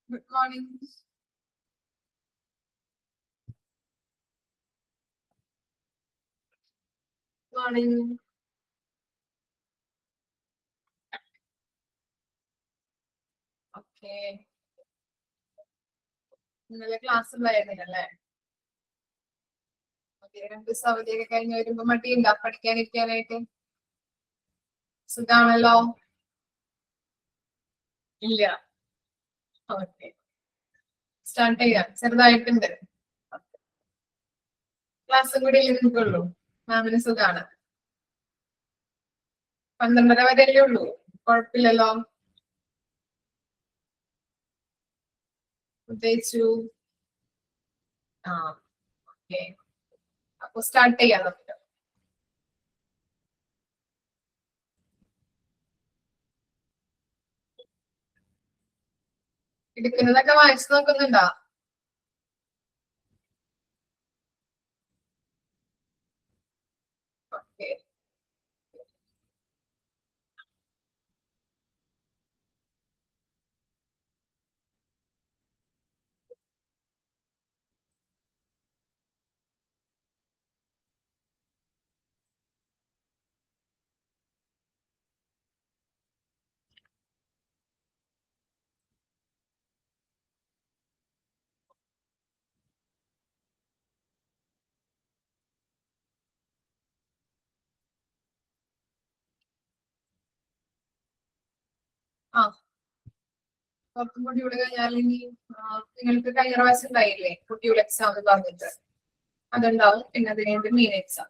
Good morning. Morning. Okay. ഇന്നലെ class ഉണ്ടായിരുന്നില്ലല്ലേ? Okay, 2 ദിവസം അവധിയൊക്കെ കഴിഞ്ഞ് വരുമ്പോ മടിയുണ്ടോ പഠിക്കാനിരിക്കാനായിട്ട്? സുഖാണല്ലോ? ഇല്ല. ഓക്കെ, സ്റ്റാർട്ട് ചെയ്യാം. ചെറുതായിട്ടുണ്ട്. ക്ലാസ്സും കൂടി നിൽക്കുള്ളൂ. മാമിന് സുഖാണ്. 12:30 വരെയല്ലേ ഉള്ളൂ, കുഴപ്പമില്ലല്ലോ. പ്രത്യേകിച്ചു ഓക്കെ, അപ്പൊ സ്റ്റാർട്ട് ചെയ്യാം നമുക്ക്. എടുക്കുന്നതൊക്കെ വായിച്ചു നോക്കുന്നുണ്ടോ? ഓക്കെ. കുറച്ചും കൂടി ഇവിടെ കഴിഞ്ഞാൽ ഇനി നിങ്ങൾക്ക് കഴിഞ്ഞ പ്രാവശ്യം ഉണ്ടായില്ലേ കുട്ടിയുടെ എക്സാം എന്ന് പറഞ്ഞിട്ട്, അതുണ്ടാവും. പിന്നെ അത് കഴിഞ്ഞിട്ട് മെയിൻ എക്സാം.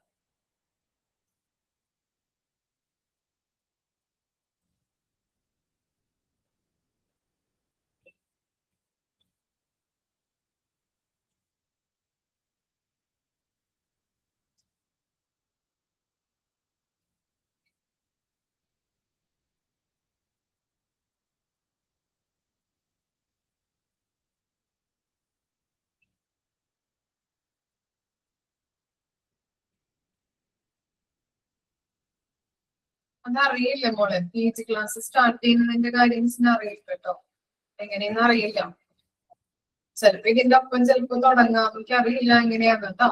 അതറിയില്ല മോളെ, PG ക്ലാസ് സ്റ്റാർട്ട് ചെയ്യുന്നതിന്റെ കാര്യംസിന് അറിയില്ല കേട്ടോ, എങ്ങനെയെന്ന് അറിയില്ല. ചിലപ്പോ ഇതിന്റെ ഒപ്പം ചിലപ്പോ തുടങ്ങാം, എനിക്ക് അറിയില്ല എങ്ങനെയാന്ന് കേട്ടോ.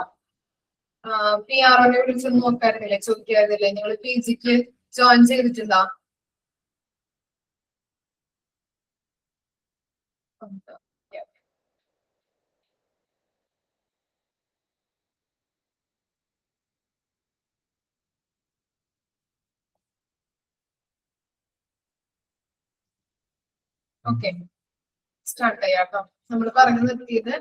PR-നെ വിളിച്ചൊന്നും നോക്കാറില്ലേ, ചോദിക്കാറില്ലേ നിങ്ങൾ PGക്ക് ജോയിൻ ചെയ്തിട്ടുണ്ടോ? ഓക്കെ, സ്റ്റാർട്ട് ചെയ്യാം കേട്ടോ. നമ്മൾ പറഞ്ഞു നിർത്തിയത്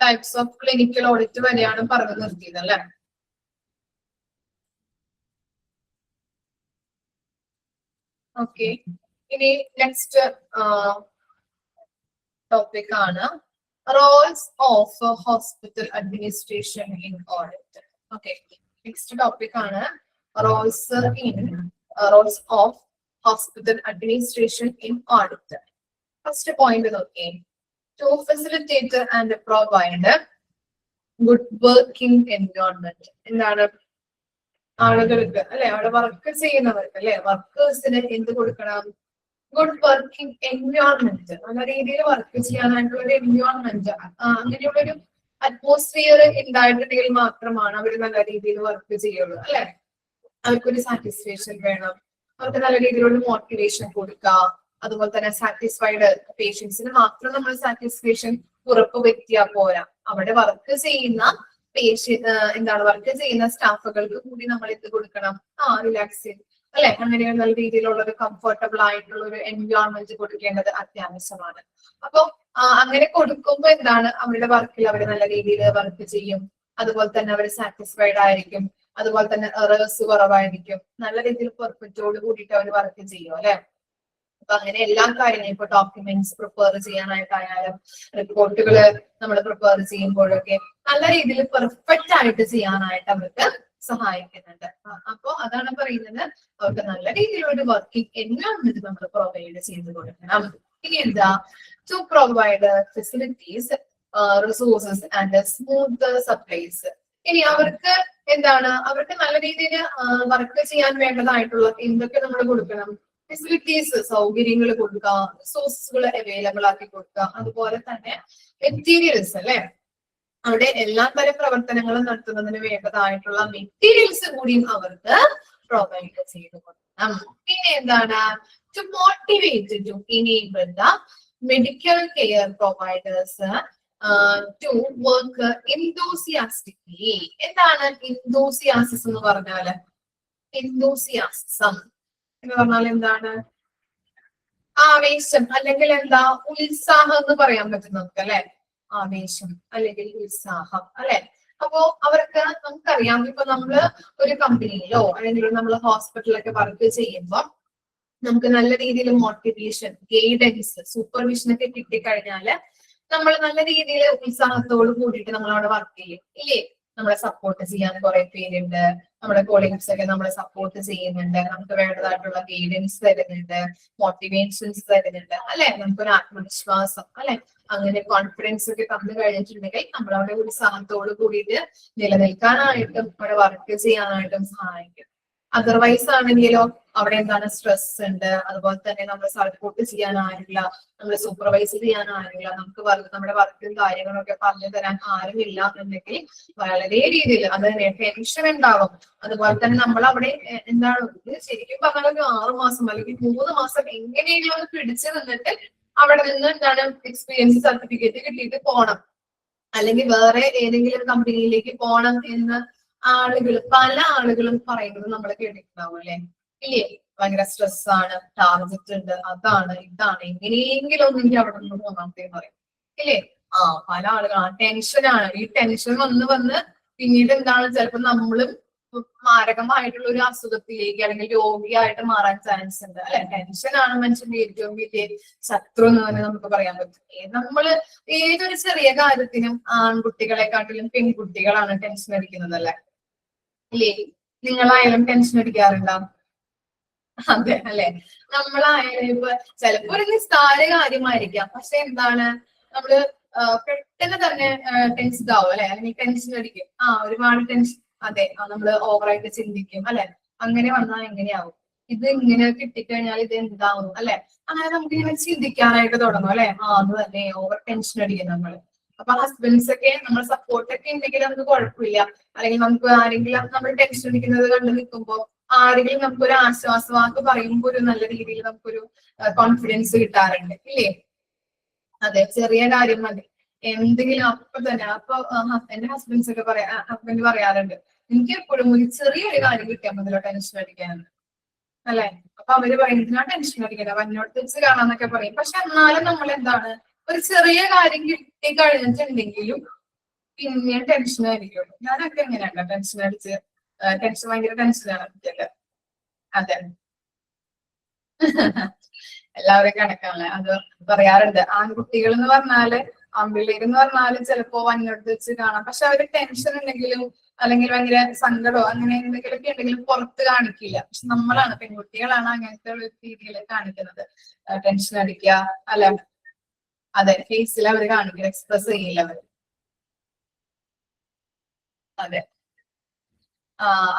ടൈപ്സ് ഓഫ് ക്ലിനിക്കൽ ഓഡിറ്റ് വരെയാണ് പറഞ്ഞു നിർത്തിയത് അല്ലെ? ഓക്കെ, ഇനി നെക്സ്റ്റ് ടോപ്പിക് ആണ് roles of hospital administration in audit. Okay, next topic ആണ് roles of hospital administration in audit. First point നോക്കിയേ, to facilitate and provide good working environment. എന്താണ്? ആളുകൾക്ക് അല്ലെ, അവിടെ വർക്ക് ചെയ്യുന്നവർക്ക് അല്ലെ, വർക്കേഴ്സിന് എന്ത് കൊടുക്കണം? ഗുഡ് വർക്കിംഗ് എൻവയോൺമെന്റ്, നല്ല രീതിയിൽ വർക്ക് ചെയ്യാനായിട്ടുള്ള ഒരു എൻവയോൺമെന്റ്, അങ്ങനെയുള്ളൊരു അറ്റ്മോസ്ഫിയർ ഉണ്ടായിട്ടുണ്ടെങ്കിൽ മാത്രമാണ് അവർ നല്ല രീതിയിൽ വർക്ക് ചെയ്യുള്ളൂ അല്ലെ. അവർക്കൊരു സാറ്റിസ്ഫാക്ഷൻ വേണം, അവർക്ക് നല്ല രീതിയിലുള്ള മോട്ടിവേഷൻ കൊടുക്കുക. അതുപോലെ തന്നെ സാറ്റിസ്ഫൈഡ് പേഷ്യൻസിന് മാത്രം നമ്മൾ സാറ്റിസ്ഫാക്ഷൻ ഉറപ്പ് വരുത്തിയാൽ പോരാ, അവിടെ വർക്ക് ചെയ്യുന്ന വർക്ക് ചെയ്യുന്ന സ്റ്റാഫുകൾക്ക് കൂടി നമ്മൾ എന്ത് കൊടുക്കണം? റിലാക്സിങ് അല്ലെ, അങ്ങനെ നല്ല രീതിയിലുള്ള ഒരു കംഫർട്ടബിൾ ആയിട്ടുള്ള ഒരു എൻവയോൺമെന്റ് കൊടുക്കേണ്ടത് അത്യാവശ്യമാണ്. അപ്പൊ അങ്ങനെ കൊടുക്കുമ്പോൾ എന്താണ്, അവരുടെ വർക്കിൽ അവർ നല്ല രീതിയിൽ വർക്ക് ചെയ്യും, അതുപോലെ തന്നെ അവർ സാറ്റിസ്ഫൈഡ് ആയിരിക്കും, അതുപോലെ തന്നെ എറേഴ്സ് കുറവായിരിക്കും, നല്ല രീതിയിൽ പെർഫെക്റ്റോട് കൂടിയിട്ട് അവർ വർക്ക് ചെയ്യും അല്ലെ. അപ്പൊ അങ്ങനെ എല്ലാ കാര്യങ്ങളും, ഇപ്പൊ ഡോക്യുമെന്റ്സ് പ്രിപ്പയർ ചെയ്യാനായിട്ടായാലും റിപ്പോർട്ടുകൾ നമ്മൾ പ്രിപ്പയർ ചെയ്യുമ്പോഴൊക്കെ നല്ല രീതിയിൽ പെർഫെക്റ്റ് ആയിട്ട് ചെയ്യാനായിട്ട് അവർക്ക് സഹായിക്കുന്നുണ്ട്. അപ്പൊ അതാണ് പറയുന്നത്, അവർക്ക് നല്ല രീതിയിലുള്ള വർക്കിംഗ് എൻവയോൺമെന്റ് നമ്മൾ പ്രൊവൈഡ് ചെയ്ത് കൊടുക്കണം. ഇനി എന്താ? To provide facilities, resources and smooth supplies. ഇനി അവർക്ക് എന്താണ്, അവർക്ക് നല്ല രീതിയിൽ വർക്ക് ചെയ്യാൻ വേണ്ടതായിട്ടുള്ള എന്തൊക്കെ നമ്മൾ കൊടുക്കണം? ഫെസിലിറ്റീസ്, സൗകര്യങ്ങൾ കൊടുക്കുക, റിസോഴ്സുകൾ അവൈലബിൾ ആക്കി കൊടുക്കുക, അതുപോലെ തന്നെ മെറ്റീരിയൽസ് അല്ലെ, അവിടെ എല്ലാ തരം പ്രവർത്തനങ്ങളും നടത്തുന്നതിന് വേണ്ടതായിട്ടുള്ള മെറ്റീരിയൽസ് കൂടിയും അവർക്ക് പ്രൊവൈഡ് ചെയ്ത് കൊടുക്കണം. പിന്നെ എന്താണ്, to motivate to enable the medical care providers to work enthusiastically. എന്താണ് enthusiasm എന്ന് പറഞ്ഞാല്? enthusiasm എന്ന് പറഞ്ഞാൽ എന്താണ്? ആവേശം അല്ലെങ്കിൽ എന്താ, ഉത്സാഹം എന്ന് പറയാൻ പറ്റും നമുക്ക് അല്ലെ. ആവേശം അല്ലെങ്കിൽ ഉത്സാഹം അല്ലെ. അപ്പോ അവർക്ക് നമുക്കറിയാം, ഇപ്പൊ നമ്മള് ഒരു കമ്പനിയിലോ അല്ലെങ്കിൽ നമ്മൾ ഹോസ്പിറ്റലിലൊക്കെ വർക്ക് ചെയ്യുമ്പോൾ നമുക്ക് നല്ല രീതിയിൽ മോട്ടിവേഷൻ, ഗൈഡൻസ്, സൂപ്പർവിഷൻ ഒക്കെ കിട്ടിക്കഴിഞ്ഞാല് നമ്മൾ നല്ല രീതിയിൽ ഉത്സാഹത്തോട് കൂടിയിട്ട് നമ്മൾ അവിടെ വർക്ക് ചെയ്യും ഇല്ലേ. നമ്മളെ സപ്പോർട്ട് ചെയ്യാൻ കുറെ പേരുണ്ട്, നമ്മുടെ കോളീഗ്സ് ഒക്കെ നമ്മളെ സപ്പോർട്ട് ചെയ്യുന്നുണ്ട്, നമുക്ക് വേണ്ടതായിട്ടുള്ള ഗൈഡൻസ് തരുന്നുണ്ട്, മോട്ടിവേഷൻസ് തരുന്നുണ്ട് അല്ലെ. നമുക്കൊരു ആത്മവിശ്വാസം അല്ലെ, അങ്ങനെ കോൺഫിഡൻസ് ഒക്കെ തന്നു കഴിഞ്ഞിട്ടുണ്ടെങ്കിൽ നമ്മൾ അവിടെ ഉത്സാഹത്തോട് കൂടിയിട്ട് നിലനിൽക്കാനായിട്ടും അവിടെ വർക്ക് ചെയ്യാനായിട്ടും സഹായിക്കും. അതർവൈസ് ആണെങ്കിലോ അവിടെ എന്താണ്, സ്ട്രെസ് ഉണ്ട്, അതുപോലെ തന്നെ നമ്മൾ സപ്പോർട്ട് ചെയ്യാൻ ആരില്ല, നമ്മൾ സൂപ്പർവൈസ് ചെയ്യാൻ ആരില്ല, നമുക്ക് നമ്മുടെ വർക്കും കാര്യങ്ങളൊക്കെ പറഞ്ഞു തരാൻ ആരുമില്ല എന്നുണ്ടെങ്കിൽ വളരെ രീതിയിൽ അത് ടെൻഷൻ ഉണ്ടാവും. അതുപോലെ തന്നെ നമ്മൾ അവിടെ എന്താണ്, ശരിക്കും പറഞ്ഞാൽ ഒരു 6 മാസം അല്ലെങ്കിൽ 3 മാസം എങ്ങനെയെങ്കിലും അത് പിടിച്ചു നിന്നിട്ട് അവിടെ നിന്ന് എന്താണ് എക്സ്പീരിയൻസ് സർട്ടിഫിക്കറ്റ് കിട്ടിയിട്ട് പോകണം, അല്ലെങ്കിൽ വേറെ ഏതെങ്കിലും കമ്പനിയിലേക്ക് പോകണം എന്ന് പല ആളുകളും പറയുന്നത് നമ്മൾ കേട്ടിട്ടുണ്ടാവും അല്ലെ ഇല്ലേ. ഭയങ്കര സ്ട്രെസ് ആണ്, ടാർഗറ്റ് ഉണ്ട്, അതാണ് ഇതാണ്, എങ്ങനെയെങ്കിലും ഒന്നും എനിക്ക് അവിടെ നിന്ന് പോകാമെന്ന് പറയും ഇല്ലേ. പല ആളുകളും ടെൻഷനാണ്. ഈ ടെൻഷൻ വന്ന് പിന്നീട് എന്താണ്, ചിലപ്പോൾ നമ്മളും മാരകമായിട്ടുള്ള ഒരു അസുഖത്തിലേക്ക് അല്ലെങ്കിൽ രോഗിയായിട്ട് മാറാൻ ചാൻസ് ഉണ്ട് അല്ലെ. ടെൻഷനാണ് മനുഷ്യന്റെ ഏറ്റവും വലിയ ശത്രു എന്ന് തന്നെ നമുക്ക് പറയാൻ പറ്റും. നമ്മള് ഏതൊരു ചെറിയ കാര്യത്തിനും ആൺകുട്ടികളെക്കാട്ടിലും പെൺകുട്ടികളാണ് ടെൻഷൻ അടിക്കുന്നത് അല്ലെ ഇല്ലേ. നിങ്ങളായാലും ടെൻഷൻ അടിക്കാറുണ്ടോ? അതെ അല്ലെ. നമ്മളായാലും ഇപ്പൊ ചിലപ്പോ ഒരു നിസ്സാര കാര്യമായിരിക്കാം, പക്ഷെ എന്താണ്, നമ്മള് പെട്ടെന്ന് തന്നെ ടെൻസ്ഡ് ആവും അല്ലെ, അല്ലെങ്കിൽ ടെൻഷൻ അടിക്കും. ഒരുപാട് ടെൻഷൻ, അതെ, നമ്മള് ഓവറായിട്ട് ചിന്തിക്കും അല്ലെ. അങ്ങനെ വന്നാൽ എങ്ങനെയാവും, ഇത് ഇങ്ങനെ കിട്ടിക്കഴിഞ്ഞാൽ ഇത് എന്താവും അല്ലെ. അങ്ങനെ നമുക്ക് ഇങ്ങനെ ചിന്തിക്കാനായിട്ട് തുടങ്ങും അല്ലെ. അത് തന്നെ ഓവർ ടെൻഷൻ അടിക്കും നമ്മള്. അപ്പൊ ഹസ്ബൻഡ്സ് ഒക്കെ നമ്മൾ സപ്പോർട്ടൊക്കെ ഉണ്ടെങ്കിൽ നമുക്ക് കുഴപ്പമില്ല, അല്ലെങ്കിൽ നമുക്ക് ആരെങ്കിലും നമ്മൾ ടെൻഷൻ അടിക്കുന്നത് കണ്ടു നിൽക്കുമ്പോൾ ആരെങ്കിലും നമുക്കൊരു ആശ്വാസവാക്ക് പറയുമ്പോൾ ഒരു നല്ല രീതിയിൽ നമുക്കൊരു കോൺഫിഡൻസ് കിട്ടാറുണ്ട് ഇല്ലേ. അതെ, ചെറിയ കാര്യം മതി, എന്തെങ്കിലും അപ്പൊ തന്നെ. അപ്പൊ എന്റെ ഹസ്ബൻഡ്സ് ഒക്കെ ഹസ്ബൻഡ് പറയാറുണ്ട്, എനിക്ക് എപ്പോഴും ഒരു ചെറിയൊരു കാര്യം കിട്ടിയാൽ മതിയല്ലോ ടെൻഷൻ അടിക്കാനുണ്ട് അല്ലെ. അപ്പൊ അവര് പറയുന്നത് ഞാൻ ടെൻഷൻ അടിക്കണ്ട, വന്നോട്ട് വെച്ച് കാണാന്നൊക്കെ പറയും. പക്ഷെ എന്നാലും നമ്മൾ എന്താണ്, ഒരു ചെറിയ കാര്യം കിട്ടി കഴിഞ്ഞിട്ടുണ്ടെങ്കിലും പിന്നെ ടെൻഷൻ ആയിരിക്കുള്ളൂ. ഞാനൊക്കെ എങ്ങനെയാണ് ടെൻഷൻ അടിച്ച് ഭയങ്കര ടെൻഷനാണ് എനിക്കൊക്കെ. അതെ എല്ലാവരും കണക്കാണല്ലേ. അത് പറയാറുണ്ട്, ആൺകുട്ടികൾ എന്ന് പറഞ്ഞാല്, ആൺപിള്ളേർ എന്ന് പറഞ്ഞാല് ചിലപ്പോ വന്നോട്ട് വെച്ച് കാണാം, പക്ഷെ അവര് ടെൻഷൻ ഉണ്ടെങ്കിലും അല്ലെങ്കിൽ ഭയങ്കര സങ്കടമോ അങ്ങനെ എന്തെങ്കിലുമൊക്കെ ഉണ്ടെങ്കിലും പുറത്ത് കാണിക്കില്ല. പക്ഷെ നമ്മളാണ്, പെൺകുട്ടികളാണ് അങ്ങനത്തെ ഒരു രീതിയിൽ കാണിക്കുന്നത്. ടെൻഷൻ അടിക്കുക അല്ലെ, അതെ, ഫേസിൽ അവർ കാണിക്കില്ല, എക്സ്പ്രസ് ചെയ്യില്ല അവർ. അതെ.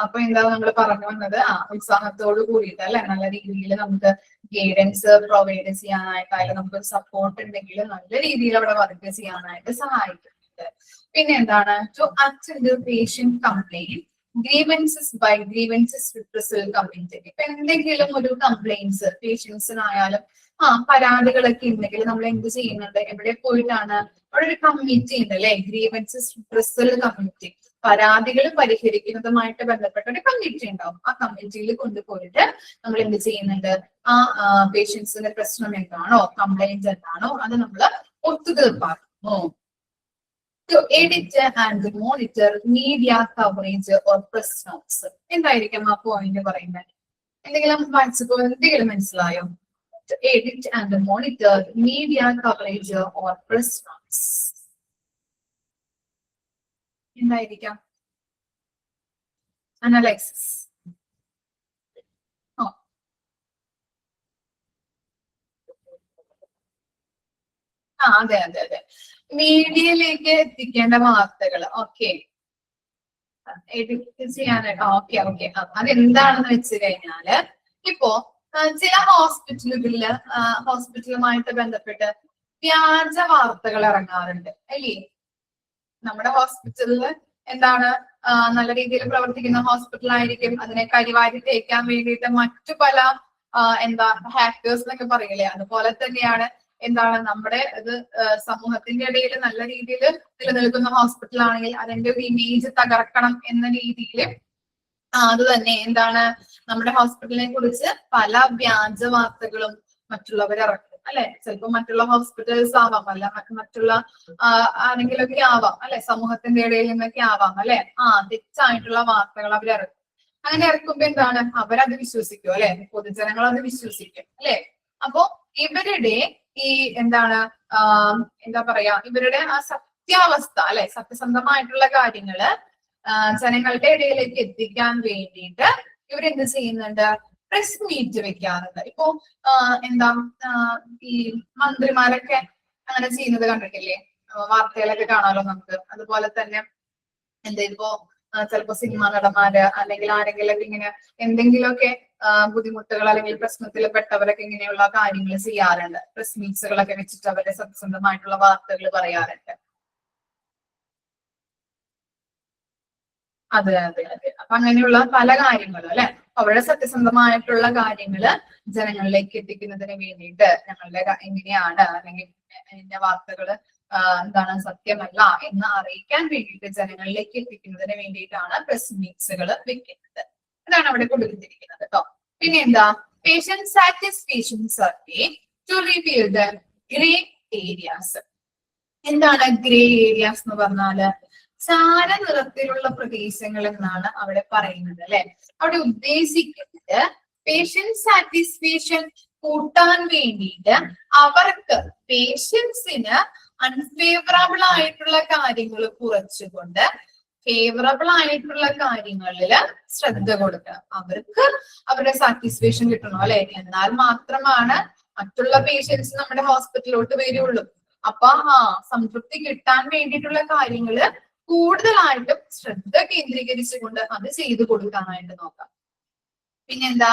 അപ്പൊ എന്താ നമ്മൾ പറഞ്ഞു വന്നത്, ഉത്സാഹത്തോട് കൂടിയിട്ട് അല്ലെ, നല്ല രീതിയിൽ നമുക്ക് ഗൈഡൻസ് പ്രൊവൈഡ് ചെയ്യാനായിട്ടായാലും നമുക്കൊരു സപ്പോർട്ട് ഉണ്ടെങ്കിൽ നല്ല രീതിയിൽ അവിടെ വർക്ക് ചെയ്യാനായിട്ട് സഹായിക്കുന്നുണ്ട്. പിന്നെ എന്താണ്, to attend patient complaint grievances by grievances redressal committee. ഇപ്പൊ എന്തെങ്കിലും ഒരു കംപ്ലൈന്റ്സ് പേഷ്യൻസിനായാലും പരാതികളൊക്കെ ഉണ്ടെങ്കിൽ നമ്മൾ എന്ത് ചെയ്യുന്നുണ്ട്, എവിടെ പോയിട്ടാണ്, അവിടെ ഒരു കമ്മിറ്റി ഉണ്ട് അല്ലെ, ഗ്രീവൻസസ് റിട്രസൽ കമ്മിറ്റി. പരാതികൾ പരിഹരിക്കുന്നതുമായിട്ട് ബന്ധപ്പെട്ട ഒരു കമ്മിറ്റി ഉണ്ടാവും. ആ കമ്മിറ്റിയിൽ കൊണ്ടുപോയിട്ട് നമ്മൾ എന്ത് ചെയ്യുന്നുണ്ട്, പേഷ്യൻസിന്റെ പ്രശ്നം എന്താണോ, കംപ്ലൈന്റ് എന്താണോ അത് നമ്മൾ ഒത്തുതീർപ്പാക്കുന്നു. To edit and monitor media coverage or press notes. എന്തായിരിക്കും ആ പോയിന്റ് പറയുന്നത്? എന്തെങ്കിലും മനസ്സിലായോ? To edit and monitor media coverage or press notes. എന്തായിരിക്കാം? അനലൈസിസ്. അതെ അതെ അതെ, മീഡിയയിലേക്ക് എത്തിക്കേണ്ട വാർത്തകൾ. ഓക്കെ, എഡിറ്റ് ചെയ്യാനായിട്ട്. ഓക്കെ, അതെന്താണെന്ന് വെച്ച് കഴിഞ്ഞാല്, ഇപ്പോ ചില ഹോസ്പിറ്റലുമായിട്ട് ബന്ധപ്പെട്ട് വ്യാജ വാർത്തകൾ ഇറങ്ങാറുണ്ട് അല്ലേ? നമ്മുടെ ഹോസ്പിറ്റലില് എന്താണ് നല്ല രീതിയിൽ പ്രവർത്തിക്കുന്ന ഹോസ്പിറ്റൽ ആയിരിക്കും. അതിനെ കരിവാരി തേക്കാൻ വേണ്ടിയിട്ട് മറ്റു പല എന്താ ഹാക്കേഴ്സ് എന്നൊക്കെ പറയില്ലേ, അതുപോലെ തന്നെയാണ് എന്താണ് നമ്മുടെ ഇത് സമൂഹത്തിന്റെ ഇടയിൽ നല്ല രീതിയിൽ നിലനിൽക്കുന്ന ഹോസ്പിറ്റൽ ആണെങ്കിൽ അതിന്റെ ഒരു ഇമേജ് തകർക്കണം എന്ന രീതിയിൽ അത് തന്നെ എന്താണ് നമ്മുടെ ഹോസ്പിറ്റലിനെ കുറിച്ച് പല വ്യാജ വാർത്തകളും മറ്റുള്ളവർ ഇറക്കും അല്ലെ. ചിലപ്പോൾ മറ്റുള്ള ഹോസ്പിറ്റൽസ് ആവാം, അല്ല മറ്റുള്ള ആരെങ്കിലൊക്കെ ആവാം അല്ലെ, സമൂഹത്തിന്റെ ഇടയിൽ നിന്നൊക്കെ ആവാം അല്ലെ. തെറ്റായിട്ടുള്ള വാർത്തകൾ അവർ ഇറക്കും. അങ്ങനെ ഇറക്കുമ്പോ എന്താണ് അവരത് വിശ്വസിക്കും അല്ലെ, പൊതുജനങ്ങൾ അത് വിശ്വസിക്കും അല്ലെ. അപ്പോ ഇവരുടെ ഈ എന്താണ് എന്താ പറയാ, ഇവരുടെ ആ സത്യാവസ്ഥ അല്ലെ, സത്യസന്ധമായിട്ടുള്ള കാര്യങ്ങള് ജനങ്ങളുടെ ഇടയിലേക്ക് എത്തിക്കാൻ വേണ്ടിയിട്ട് ഇവരെന്ത് ചെയ്യുന്നുണ്ട്, പ്രസ് മീറ്റ് വെക്കാറുണ്ട്. ഇപ്പോ എന്താ ഈ മന്ത്രിമാരൊക്കെ അങ്ങനെ ചെയ്യുന്നത് കണ്ടിട്ടില്ലേ, വാർത്തകളൊക്കെ കാണാമല്ലോ നമുക്ക്. അതുപോലെ തന്നെ എന്താ ഇപ്പോ ചിലപ്പോ സിനിമാ നടന്മാര് അല്ലെങ്കിൽ ആരെങ്കിലും ഒക്കെ ഇങ്ങനെ എന്തെങ്കിലുമൊക്കെ ബുദ്ധിമുട്ടുകൾ അല്ലെങ്കിൽ പ്രശ്നത്തിൽ പെട്ടവരൊക്കെ ഇങ്ങനെയുള്ള കാര്യങ്ങൾ ചെയ്യാറുണ്ട്. പ്രസ് മീറ്റ്സുകളൊക്കെ വെച്ചിട്ട് അവരുടെ സത്യസന്ധമായിട്ടുള്ള വാർത്തകൾ പറയാറുണ്ട്. അതെ അതെ അതെ. അപ്പൊ അങ്ങനെയുള്ള പല കാര്യങ്ങളും അല്ലെ, അവരുടെ സത്യസന്ധമായിട്ടുള്ള കാര്യങ്ങള് ജനങ്ങളിലേക്ക് എത്തിക്കുന്നതിന് വേണ്ടിയിട്ട് ഞങ്ങളുടെ എങ്ങനെയാണ് അല്ലെങ്കിൽ എന്റെ വാർത്തകള് എന്താണ് സത്യമല്ല എന്ന് അറിയിക്കാൻ വേണ്ടിയിട്ട് ജനങ്ങളിലേക്ക് എത്തിക്കുന്നതിന് വേണ്ടിയിട്ടാണ് പ്രസ് മീറ്റ്സുകൾ വെക്കുന്നത്. അതാണ് അവിടെ കൊടുത്തിരിക്കുന്നത് കേട്ടോ. പിന്നെ എന്താ, patient satisfaction survey to reveal the grey areas. എന്താണ് ഗ്രേ ഏരിയാസ് എന്ന് പറഞ്ഞാല് ചാര നിറത്തിലുള്ള പ്രദേശങ്ങൾ എന്നാണ് അവിടെ പറയുന്നത് അല്ലെ. അവിടെ ഉദ്ദേശിക്കുന്നത് പേഷ്യന്റ് സാറ്റിസ്ഫാക്ഷൻ കൂട്ടാൻ വേണ്ടിയിട്ട് അവർക്ക് പേഷ്യൻസിന് അൺഫേവറബിൾ ആയിട്ടുള്ള കാര്യങ്ങൾ കുറച്ചുകൊണ്ട് ഫേവറബിൾ ആയിട്ടുള്ള കാര്യങ്ങളിൽ ശ്രദ്ധ കൊടുക്കണം. അവർക്ക് അവരുടെ സാറ്റിസ്ഫാക്ഷൻ കിട്ടണം അല്ലെ, എന്നാൽ മാത്രമാണ് മറ്റുള്ള പേഷ്യൻസ് നമ്മുടെ ഹോസ്പിറ്റലിലോട്ട് വരുള്ളൂ. അപ്പൊ സംതൃപ്തി കിട്ടാൻ വേണ്ടിയിട്ടുള്ള കാര്യങ്ങള് കൂടുതലായിട്ടും ശ്രദ്ധ കേന്ദ്രീകരിച്ചുകൊണ്ട് അത് ചെയ്തു കൊടുക്കാനായിട്ട് നോക്കാം. പിന്നെന്താ,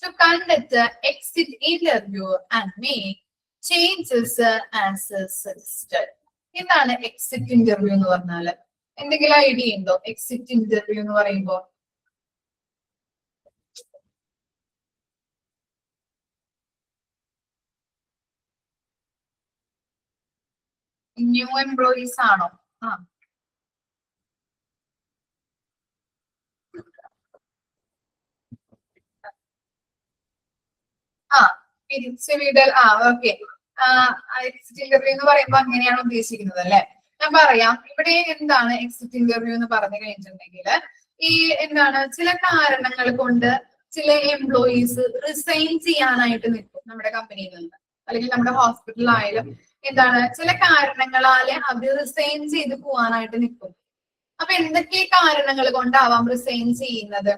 to conduct exit interview and make changes as suggested. എന്താണ് എക്സിറ്റ് ഇന്റർവ്യൂ എന്ന് പറഞ്ഞാല്? എന്തെങ്കിലും ഐഡിയ ഉണ്ടോ എക്സിറ്റ് ഇന്റർവ്യൂ എന്ന് പറയുമ്പോ? ന്യൂ എംപ്ലോയീസ് ആണോ? പിരിച്ചുവിടൽ. ഓക്കെ. എക്സിറ്റ് ഇന്റർവ്യൂ എന്ന് പറയുമ്പോ അങ്ങനെയാണ് ഉദ്ദേശിക്കുന്നത് അല്ലെ. ഞാൻ പറയാം, ഇവിടെ എന്താണ് എക്സിറ്റ് ഇന്റർവ്യൂ എന്ന് പറഞ്ഞു കഴിഞ്ഞിട്ടുണ്ടെങ്കിൽ ഈ എന്താണ് ചില കാരണങ്ങൾ കൊണ്ട് ചില എംപ്ലോയീസ് റിസൈൻ ചെയ്യാനായിട്ട് നിൽക്കും നമ്മുടെ കമ്പനിയിൽ നിന്ന് അല്ലെങ്കിൽ നമ്മുടെ ഹോസ്പിറ്റലിലായാലും. എന്താണ് ചില കാരണങ്ങളാല് അത് റിസൈൻ ചെയ്ത് പോവാനായിട്ട് നിൽക്കും. അപ്പൊ എന്തൊക്കെ കാരണങ്ങൾ കൊണ്ടാവാം റിസൈൻ ചെയ്യുന്നത്?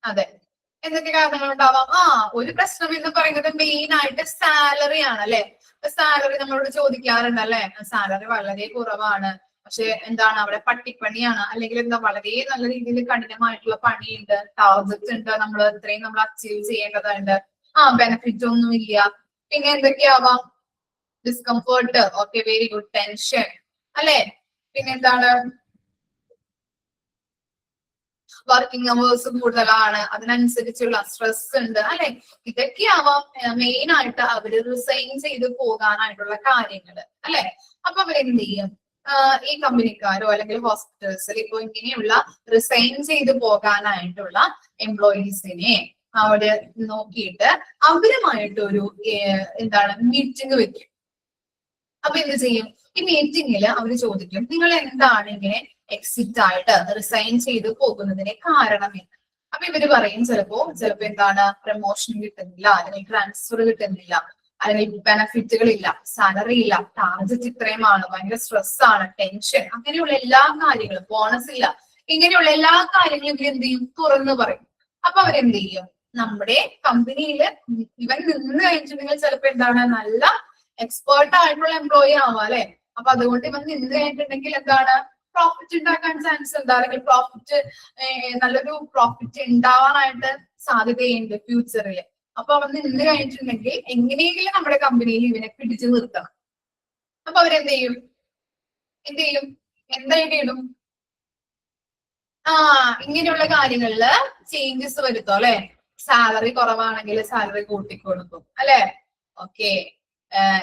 അതെ, എന്തൊക്കെ കാരണങ്ങൾ ഉണ്ടാവാം? ഒരു പ്രശ്നം എന്ന് പറയുന്നത് മെയിൻ ആയിട്ട് സാലറി ആണ് അല്ലെ. സാലറി നമ്മളോട് ചോദിക്കാറുണ്ട് അല്ലെ, സാലറി വളരെ കുറവാണ്, പക്ഷെ എന്താണ് അവിടെ പട്ടിപ്പണിയാണ്, അല്ലെങ്കിൽ എന്താ വളരെ നല്ല രീതിയിൽ കഠിനമായിട്ടുള്ള പണിയുണ്ട്, ടാർഗറ്റ് ഉണ്ട്, നമ്മൾ ഇത്രയും നമ്മൾ അച്ചീവ് ചെയ്യേണ്ടതുണ്ട്, ബെനിഫിറ്റ് ഒന്നും ഇല്ല. പിന്നെ എന്തൊക്കെയാവാം? Discomfort. Okay, very good. Tension അല്ലെ. പിന്നെന്താണ്, വർക്കിംഗ് അവേഴ്സ് കൂടുതലാണ്, അതിനനുസരിച്ചുള്ള സ്ട്രെസ് ഉണ്ട് അല്ലെ. ഇതൊക്കെയാവാം മെയിൻ ആയിട്ട് അവര് റിസൈൻ ചെയ്ത് പോകാനായിട്ടുള്ള കാര്യങ്ങൾ അല്ലെ. അപ്പൊ അവരെന്ത് ചെയ്യും? ഈ കമ്പനിക്കാരോ അല്ലെങ്കിൽ ഹോസ്പിറ്റൽസിൽ ഇപ്പൊ ഇങ്ങനെയുള്ള റിസൈൻ ചെയ്ത് പോകാനായിട്ടുള്ള എംപ്ലോയീസിനെ അവിടെ നോക്കിയിട്ട് അവരുമായിട്ടൊരു എന്താണ് മീറ്റിംഗ് വെക്കും. അപ്പൊ എന്ത് ചെയ്യും? ഈ മീറ്റിംഗിൽ അവർ ചോദിക്കും, നിങ്ങൾ എന്താണ് ഇങ്ങനെ എക്സിറ്റ് ആയിട്ട് റിസൈൻ ചെയ്ത് പോകുന്നതിന് കാരണം എന്ന്. അപ്പൊ ഇവര് പറയും ചിലപ്പോ എന്താണ് പ്രമോഷൻ കിട്ടുന്നില്ല, അല്ലെങ്കിൽ ട്രാൻസ്ഫർ കിട്ടുന്നില്ല, അല്ലെങ്കിൽ ബെനഫിറ്റുകൾ ഇല്ല, സാലറി ഇല്ല, ടാർജറ്റ് ഇത്രയുമാണ്, ഭയങ്കര സ്ട്രെസ് ആണ്, ടെൻഷൻ, അങ്ങനെയുള്ള എല്ലാ കാര്യങ്ങളും, ബോണസ് ഇല്ല, ഇങ്ങനെയുള്ള എല്ലാ കാര്യങ്ങളും ഇവർ എന്ത് ചെയ്യും? തുറന്നു പറയും. അപ്പൊ അവരെന്ത് ചെയ്യും? നമ്മുടെ കമ്പനിയില് ഇവൻ നിന്ന് കഴിഞ്ഞിട്ടുണ്ടെങ്കിൽ ചിലപ്പോ എന്താണ് നല്ല എക്സ്പേർട്ട് ആയിട്ടുള്ള എംപ്ലോയി ആവാം അല്ലെ. അപ്പൊ അതുകൊണ്ട് ഇവൻ നിന്ന് കഴിഞ്ഞിട്ടുണ്ടെങ്കിൽ എന്താണ് പ്രോഫിറ്റ് ഉണ്ടാക്കാൻ ചാൻസ് ഉണ്ട്, അല്ലെങ്കിൽ പ്രോഫിറ്റ് നല്ലൊരു പ്രോഫിറ്റ് ഉണ്ടാവാനായിട്ട് സാധ്യതയുണ്ട് ഫ്യൂച്ചറിൽ. അപ്പൊ അവൻ നിന്ന് കഴിഞ്ഞിട്ടുണ്ടെങ്കിൽ എങ്ങനെയെങ്കിലും നമ്മുടെ കമ്പനിയിൽ ഇവനെ പിടിച്ചു നിർത്തണം. അപ്പൊ അവരെന്ത് ചെയ്യും? എന്തായിട്ട് ഇടും? ഇങ്ങനെയുള്ള കാര്യങ്ങളില് ചേഞ്ചസ് വരുത്തും അല്ലെ. സാലറി കുറവാണെങ്കിൽ സാലറി കൂട്ടിക്കൊടുക്കും അല്ലെ. ഓക്കെ,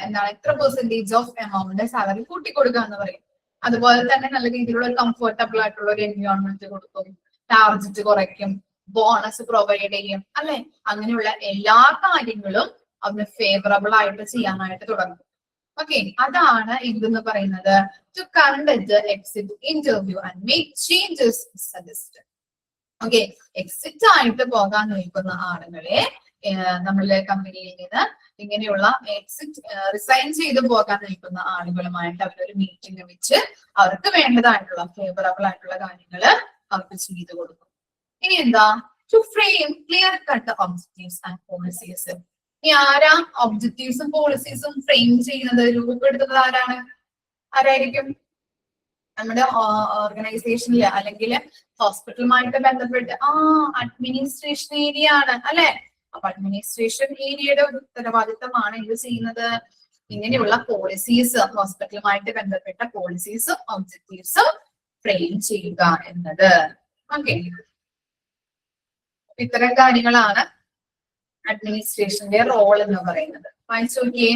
എന്താണ് ഇത്ര പെർസെന്റേജ് ഓഫ് എമൗണ്ട് സാലറി കൂട്ടിക്കൊടുക്കുക എന്ന് പറയും. അതുപോലെ തന്നെ നല്ല രീതിയിലുള്ള ഒരു കംഫർട്ടബിൾ ആയിട്ടുള്ള ഒരു എൻവയോൺമെന്റ് കൊടുക്കും, ടാർജറ്റ് കുറയ്ക്കും, ബോണസ് പ്രൊവൈഡ് ചെയ്യും അല്ലെ. അങ്ങനെയുള്ള എല്ലാ കാര്യങ്ങളും അവന് ഫേവറബിൾ ആയിട്ട് ചെയ്യാനായിട്ട് തുടങ്ങും. ഓക്കെ, അതാണ് എന്തെന്ന് പറയുന്നത് to conduct exit interview and make changes suggest. Okay, exit ആയിട്ട് പോകാൻ നിൽക്കുന്ന ആളുകളെ നമ്മളുടെ കമ്പനിയിൽ നിന്ന് ഇങ്ങനെയുള്ള എക്സിറ്റ് റിസൈൻ ചെയ്ത് പോകാൻ നിൽക്കുന്ന ആളുകളുമായിട്ട് അവരൊരു മീറ്റിംഗ് വെച്ച് അവർക്ക് വേണ്ടതായിട്ടുള്ള ഫേവറബിൾ ആയിട്ടുള്ള കാര്യങ്ങൾ അവർക്ക് ചെയ്തു കൊടുക്കും. ഇനി എന്താ? To frame clear cut objectives and policies. ഇനി ആരാ ഒബ്ജക്റ്റീവ്സും പോളിസീസും ഫ്രെയിം ചെയ്യുന്നത്, രൂപപ്പെടുത്തുന്നത് ആരായിരിക്കും? നമ്മുടെ ഓർഗനൈസേഷനില് അല്ലെങ്കിൽ ഹോസ്പിറ്റലുമായിട്ട് ബന്ധപ്പെട്ട് അഡ്മിനിസ്ട്രേഷൻ ഏരിയ ആണ് അല്ലെ. അപ്പൊ അഡ്മിനിസ്ട്രേഷൻ ഏരിയയുടെ ഒരു ഉത്തരവാദിത്തമാണ് ഇത് ചെയ്യുന്നത്. ഇങ്ങനെയുള്ള പോളിസീസ്, ഹോസ്പിറ്റലുമായിട്ട് ബന്ധപ്പെട്ട പോളിസീസും ഒബ്ജക്റ്റീവ്സും ഫ്രെയിം ചെയ്യുക എന്നത്. ഓക്കെ, ഇത്തരം കാര്യങ്ങളാണ് അഡ്മിനിസ്ട്രേഷന്റെ റോൾ എന്ന് പറയുന്നത്. വായിച്ചു നോക്കിയേ.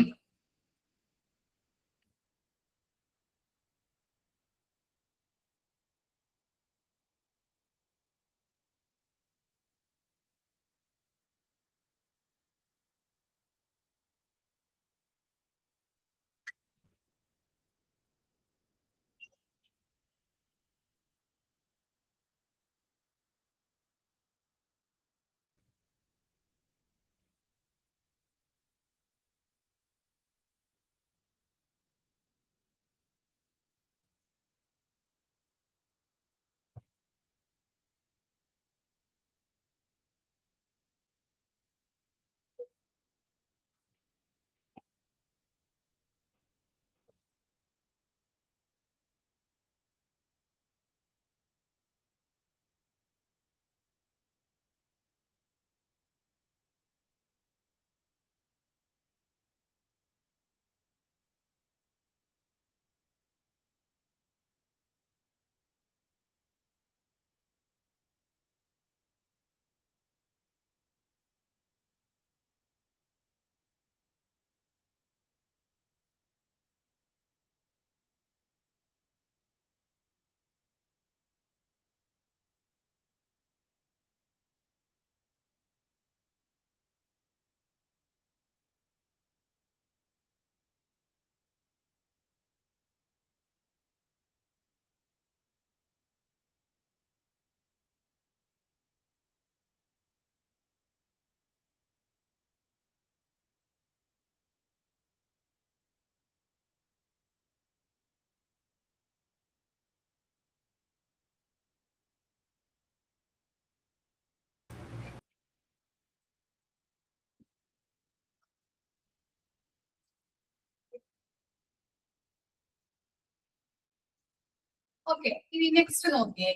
ഓക്കെ, ഇനി നെക്സ്റ്റ് നോക്കിയേ,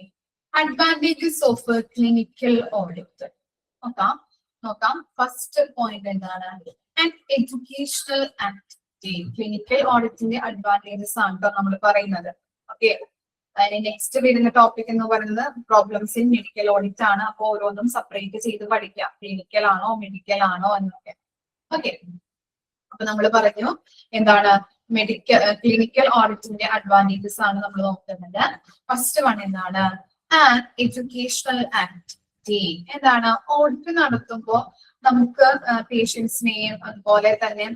അഡ്വാൻറ്റേജസ് ഓഫ് ക്ലിനിക്കൽ ഓഡിറ്റ്. നോക്കാം. ഫസ്റ്റ് പോയിന്റ് എന്താണ്? And educational activity. ക്ലിനിക്കൽ ഓഡിറ്റിന്റെ അഡ്വാൻറ്റേജസ് ആണ് കേട്ടോ നമ്മൾ പറയുന്നത്. ഓക്കെ, അതിന് നെക്സ്റ്റ് വരുന്ന ടോപ്പിക് എന്ന് പറയുന്നത് പ്രോബ്ലംസ് ഇൻ മെഡിക്കൽ ഓഡിറ്റ് ആണ്. അപ്പൊ ഓരോന്നും സെപ്പറേറ്റ് ചെയ്ത് പഠിക്കാം, ക്ലിനിക്കൽ ആണോ മെഡിക്കൽ ആണോ എന്നൊക്കെ. ഓക്കെ, അപ്പൊ നമ്മൾ പറഞ്ഞു എന്താണ് ക്ലിനിക്കൽ ഓഡിറ്റിന്റെ അഡ്വാൻറ്റേജസ് ആണ് നമ്മൾ നോക്കുന്നത്. ഫസ്റ്റ് വൺ എന്താണ്? Educational activity. എന്താണ്? ഓഡിറ്റ് നടത്തുമ്പോൾ നമുക്ക് പേഷ്യൻസിനെയും അതുപോലെ തന്നെ